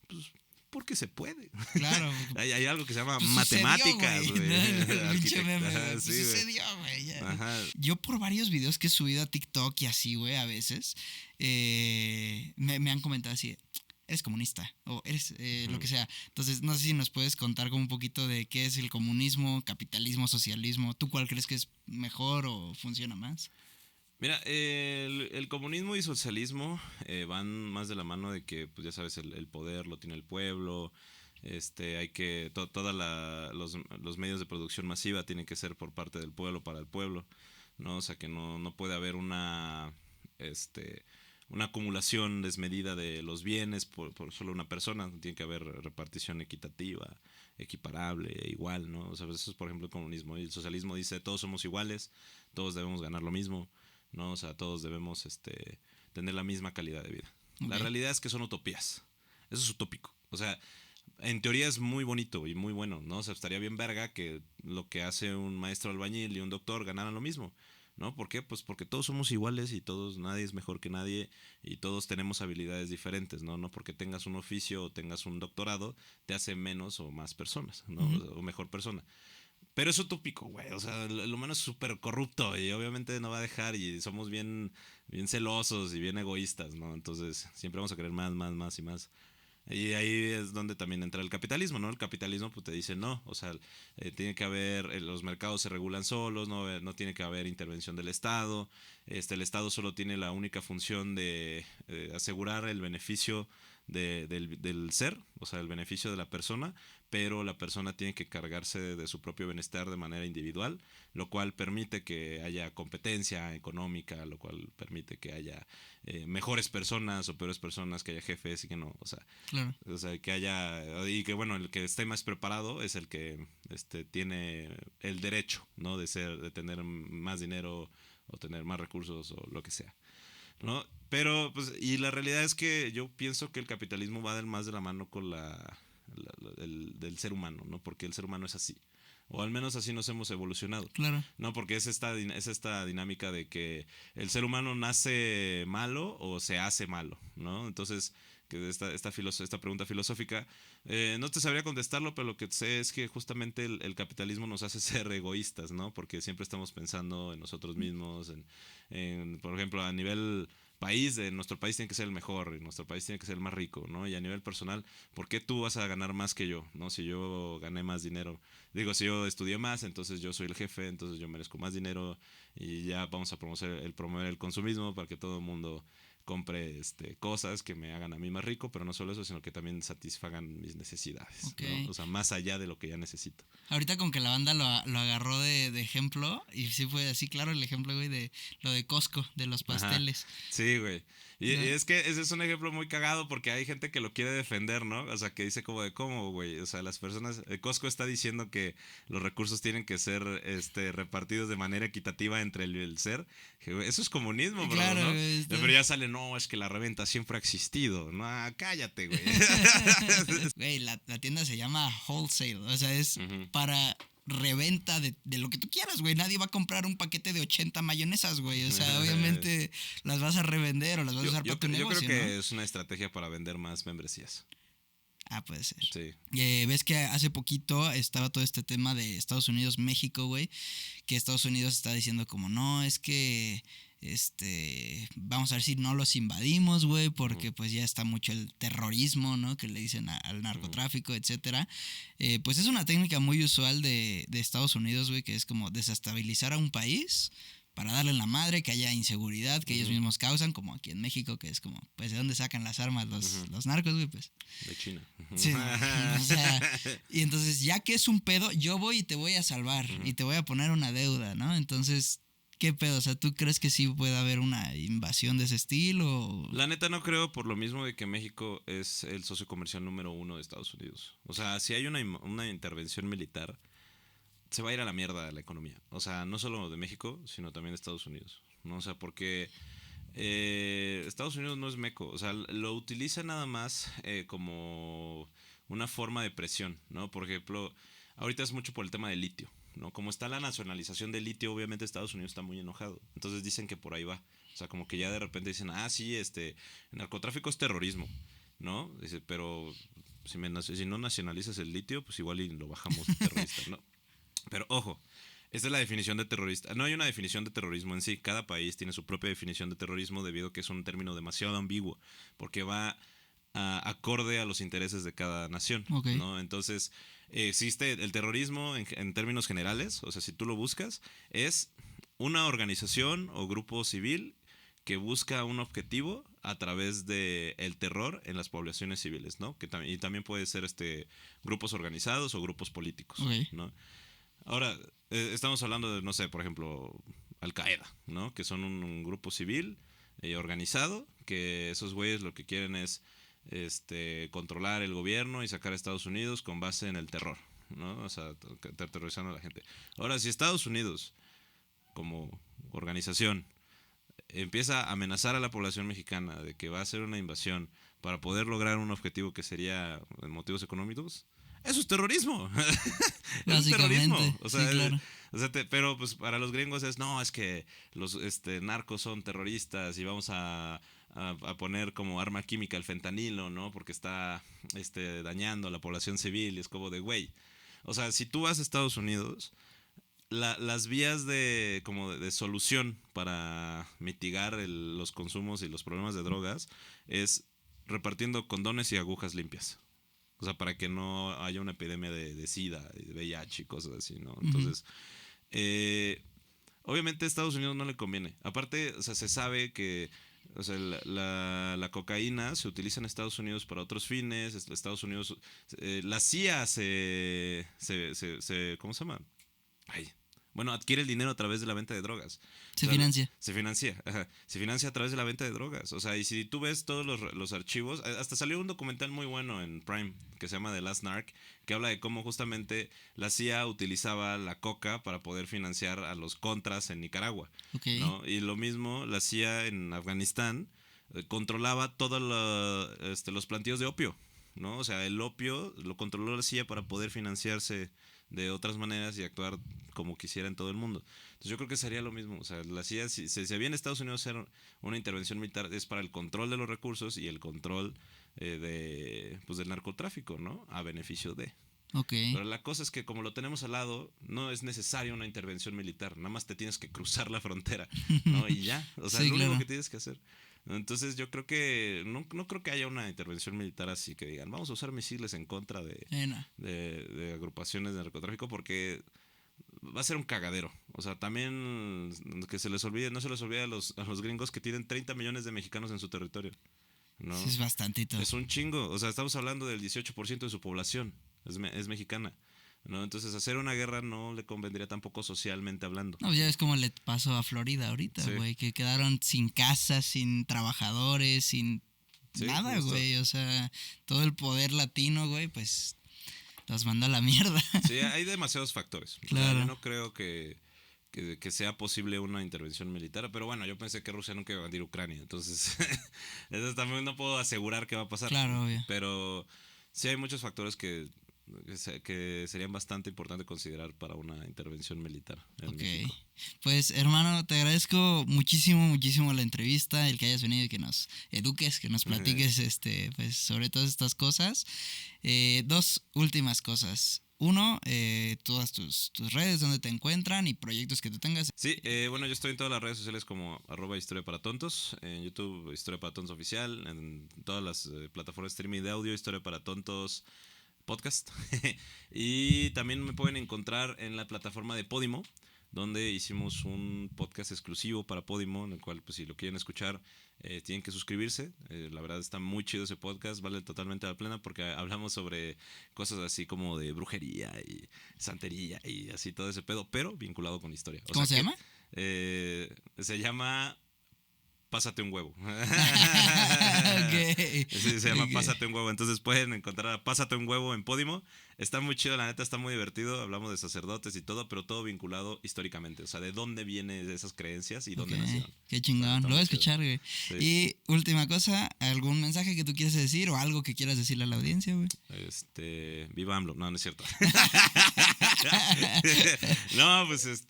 Pues porque se puede. Claro. hay algo que se llama Pues matemáticas, sucedió, güey. Pinche meme, Ajá, pues sí, sucedió, güey. Ajá. Yo por varios videos que he subido a TikTok y así, güey, a veces, me han comentado así, eres comunista o eres lo que sea. Entonces, no sé si nos puedes contar como un poquito de qué es el comunismo, capitalismo, socialismo. ¿Tú cuál crees que es mejor o funciona más? Mira, el comunismo y socialismo van más de la mano de que, pues ya sabes, el poder lo tiene el pueblo, hay que, todos los medios de producción masiva tienen que ser por parte del pueblo para el pueblo, ¿no? O sea que no puede haber una acumulación desmedida de los bienes por solo una persona, tiene que haber repartición equitativa, equiparable, igual, ¿no? O sea, eso es por ejemplo el comunismo. Y el socialismo dice todos somos iguales, todos debemos ganar lo mismo, ¿no? O sea, todos debemos tener la misma calidad de vida. Okay. La realidad es que son utopías. Eso es utópico. O sea, en teoría es muy bonito y muy bueno, ¿no? O sea, estaría bien verga que lo que hace un maestro albañil y un doctor ganaran lo mismo, ¿no? ¿Por qué? Pues porque todos somos iguales y nadie es mejor que nadie y todos tenemos habilidades diferentes, ¿no? No porque tengas un oficio o tengas un doctorado te hace menos o más personas, ¿no? O mejor persona. Pero es utópico, güey. O sea, el humano es súper corrupto y obviamente no va a dejar y somos bien celosos y bien egoístas, ¿no? Entonces siempre vamos a querer más, más, más y más. Y ahí es donde también entra el capitalismo, ¿no? El capitalismo pues te dice no, o sea, tiene que haber, los mercados se regulan solos, no tiene que haber intervención del Estado, el Estado solo tiene la única función de asegurar el beneficio del ser, o sea, el beneficio de la persona, pero la persona tiene que cargarse de su propio bienestar de manera individual, lo cual permite que haya competencia económica, lo cual permite que haya mejores personas o peores personas, que haya jefes y que no, o sea, claro. O sea, que haya, y que bueno, el que esté más preparado es el que tiene el derecho, ¿no? De tener más dinero o tener más recursos o lo que sea, ¿no? Pero, pues, y la realidad es que yo pienso que el capitalismo va más de la mano con del ser humano, ¿no? Porque el ser humano es así. O al menos así nos hemos evolucionado. Claro. No, porque es esta dinámica de que el ser humano nace malo o se hace malo, ¿no? Entonces, que esta pregunta filosófica, no te sabría contestarlo, pero lo que sé es que justamente el capitalismo nos hace ser egoístas, ¿no? Porque siempre estamos pensando en nosotros mismos, por ejemplo, a nivel país, nuestro país tiene que ser el mejor, y nuestro país tiene que ser el más rico, ¿no? Y a nivel personal, ¿por qué tú vas a ganar más que yo, ¿no? Si yo gané más dinero, digo, si yo estudié más, entonces yo soy el jefe, entonces yo merezco más dinero y ya vamos a promover el consumismo para que todo el mundo compre cosas que me hagan a mí más rico, pero no solo eso, sino que también satisfagan mis necesidades, okay, ¿no? O sea, más allá de lo que ya necesito. Ahorita con que la banda lo agarró de ejemplo, y sí fue así, claro, el ejemplo, güey, de lo de Costco, de los pasteles. Ajá. Sí, güey. Y es que ese es un ejemplo muy cagado porque hay gente que lo quiere defender, ¿no? O sea, que dice como de cómo, güey. O sea, las personas... Costco está diciendo que los recursos tienen que ser repartidos de manera equitativa entre el ser. Eso es comunismo, bro, claro, ¿no? Pero ya sale, no, es que la reventa siempre ha existido. No, cállate, güey. Güey, la tienda se llama Wholesale. O sea, es para reventa de lo que tú quieras, güey. Nadie va a comprar un paquete de 80 mayonesas, güey. O sea, obviamente las vas a revender o las vas a usar para tu negocio, yo creo que ¿no? es una estrategia para vender más membresías. Ah, puede ser. Sí. Ves que hace poquito estaba todo este tema de Estados Unidos, México, güey, que Estados Unidos está diciendo como, no, es que, vamos a ver si no los invadimos, güey, porque pues ya está mucho el terrorismo, ¿no? Que le dicen al narcotráfico, etcétera. Pues es una técnica muy usual de Estados Unidos, güey, que es como desestabilizar a un país para darle en la madre, que haya inseguridad que ellos mismos causan, como aquí en México, que es como, pues, ¿de dónde sacan las armas los narcos, güey? Pues. De China. Sí, o sea, y entonces, ya que es un pedo, yo voy y te voy a salvar y te voy a poner una deuda, ¿no? Entonces, ¿qué pedo? O sea, ¿tú crees que sí puede haber una invasión de ese estilo? La neta no creo, por lo mismo de que México es el socio comercial número 1 de Estados Unidos. O sea, si hay una intervención militar, se va a ir a la mierda la economía. O sea, no solo de México, sino también de Estados Unidos, ¿no? O sea, porque Estados Unidos no es meco. O sea, lo utiliza nada más como una forma de presión, ¿no? Por ejemplo, ahorita es mucho por el tema del litio, ¿no? Como está la nacionalización del litio, obviamente Estados Unidos está muy enojado. Entonces dicen que por ahí va. O sea, como que ya de repente dicen, sí, el narcotráfico es terrorismo, ¿no? Dice, pero si no nacionalizas el litio, pues igual y lo bajamos de terrorista, ¿no? Pero ojo, esta es la definición de terrorista. No hay una definición de terrorismo en sí. Cada país tiene su propia definición de terrorismo debido a que es un término demasiado ambiguo, porque va acorde a los intereses de cada nación, Okay. ¿no? Entonces, existe el terrorismo en términos generales, o sea, si tú lo buscas, es una organización o grupo civil que busca un objetivo a través de el terror en las poblaciones civiles, ¿no? Y también puede ser grupos organizados o grupos políticos, Okay. ¿no? Ahora, estamos hablando de, no sé, por ejemplo, Al-Qaeda, ¿no? Que son un grupo civil organizado, que esos güeyes lo que quieren es controlar el gobierno y sacar a Estados Unidos con base en el terror, ¿no? O sea, terrorizando a la gente. Ahora, si Estados Unidos, como organización, empieza a amenazar a la población mexicana de que va a hacer una invasión para poder lograr un objetivo que sería motivos económicos, eso es terrorismo. Eso es terrorismo. O sea, sí, claro. Pero pues para los gringos es que los narcos son terroristas y vamos a poner como arma química el fentanilo, ¿no? Porque está dañando a la población civil y es como de, güey. O sea, si tú vas a Estados Unidos, las vías de solución para mitigar los consumos y los problemas de drogas es repartiendo condones y agujas limpias. O sea, para que no haya una epidemia de SIDA, de VIH y cosas así, ¿no? Entonces, obviamente a Estados Unidos no le conviene. Aparte, o sea, se sabe que o sea, la cocaína se utiliza en Estados Unidos para otros fines. Estados Unidos, la CIA ¿cómo se llama? Ay, bueno, adquiere el dinero a través de la venta de drogas. Se O sea, financia. Se financia, ajá. Se financia a través de la venta de drogas. O sea, y si tú ves todos los archivos, hasta salió un documental muy bueno en Prime que se llama The Last Narc, que habla de cómo justamente la CIA utilizaba la coca para poder financiar a los contras en Nicaragua, Okay. ¿no? Y lo mismo la CIA en Afganistán controlaba todos los plantíos de opio, ¿no? O sea, el opio lo controló la CIA para poder financiarse de otras maneras y actuar como quisiera en todo el mundo. Entonces yo creo que sería lo mismo. O sea, la CIA, si se viene a Estados Unidos a hacer una intervención militar, es para el control de los recursos y el control del narcotráfico, ¿no? A beneficio de. Okay. Pero la cosa es que como lo tenemos al lado, no es necesaria una intervención militar. Nada más te tienes que cruzar la frontera, ¿no? Y ya. O sea, sí, es lo claro. único que tienes que hacer. Entonces yo creo que no creo que haya una intervención militar así que digan, vamos a usar misiles en contra No. de agrupaciones de narcotráfico porque va a ser un cagadero. O sea, también que se les olvide, no se les olvide a los gringos que tienen 30 millones de mexicanos en su territorio, ¿no? Sí, es bastantito. Es un chingo. O sea, estamos hablando del 18% de su población. Es mexicana, ¿no? Entonces hacer una guerra no le convendría tampoco socialmente hablando. No, ya es como le pasó a Florida ahorita, güey, que quedaron sin casas, sin trabajadores, sin nada, justo. güey. O sea, todo el poder latino, güey, pues los mandó a la mierda. Sí, hay demasiados factores. Claro. O sea, yo no creo que sea posible una intervención militar, pero bueno, yo pensé que Rusia nunca iba a invadir Ucrania, entonces eso también no puedo asegurar que va a pasar. Claro, obvio. Pero sí hay muchos factores que que serían bastante importante considerar para una intervención militar en Ok. México. Pues hermano, te agradezco muchísimo, muchísimo la entrevista, el que hayas venido y que nos eduques, que nos platiques pues, sobre todas estas cosas. Dos últimas cosas. Uno, todas tus redes, donde te encuentran y proyectos que tú tengas. Sí, bueno, yo estoy en todas las redes sociales como @Historia para Tontos, en YouTube Historia para Tontos Oficial, en todas las plataformas de streaming de audio Historia para Tontos Podcast. Y también me pueden encontrar en la plataforma de Podimo, donde hicimos un podcast exclusivo para Podimo, en el cual, pues, si lo quieren escuchar, tienen que suscribirse. La verdad está muy chido ese podcast, vale totalmente la pena porque hablamos sobre cosas así como de brujería y santería y así todo ese pedo, pero vinculado con historia. ¿Cómo se llama? Se llama Pásate un huevo. Okay. Sí, se llama Pásate un huevo. Entonces pueden encontrar a Pásate un huevo en Podimo. Está muy chido, la neta, está muy divertido. Hablamos de sacerdotes y todo, pero todo vinculado históricamente. O sea, de dónde vienen esas creencias y dónde nacieron. Qué chingón. Lo voy a escuchar, güey. Sí. Y última cosa, ¿algún mensaje que tú quieras decir o algo que quieras decirle a la audiencia, güey? Viva AMLO. No, no es cierto. No, pues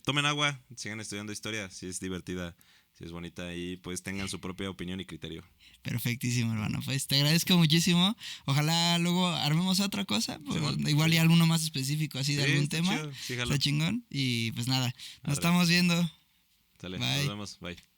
tomen agua, sigan estudiando historia, si es divertida, si es bonita y pues tengan su propia opinión y criterio. Perfectísimo, hermano. Pues te agradezco muchísimo. Ojalá luego armemos otra cosa. Igual sí. y alguno más específico así de Sí, algún está tema. chido, sí, jalo. Está chingón. Y pues nada, nos Arre. estamos viendo. Sale, Bye. nos vemos, bye.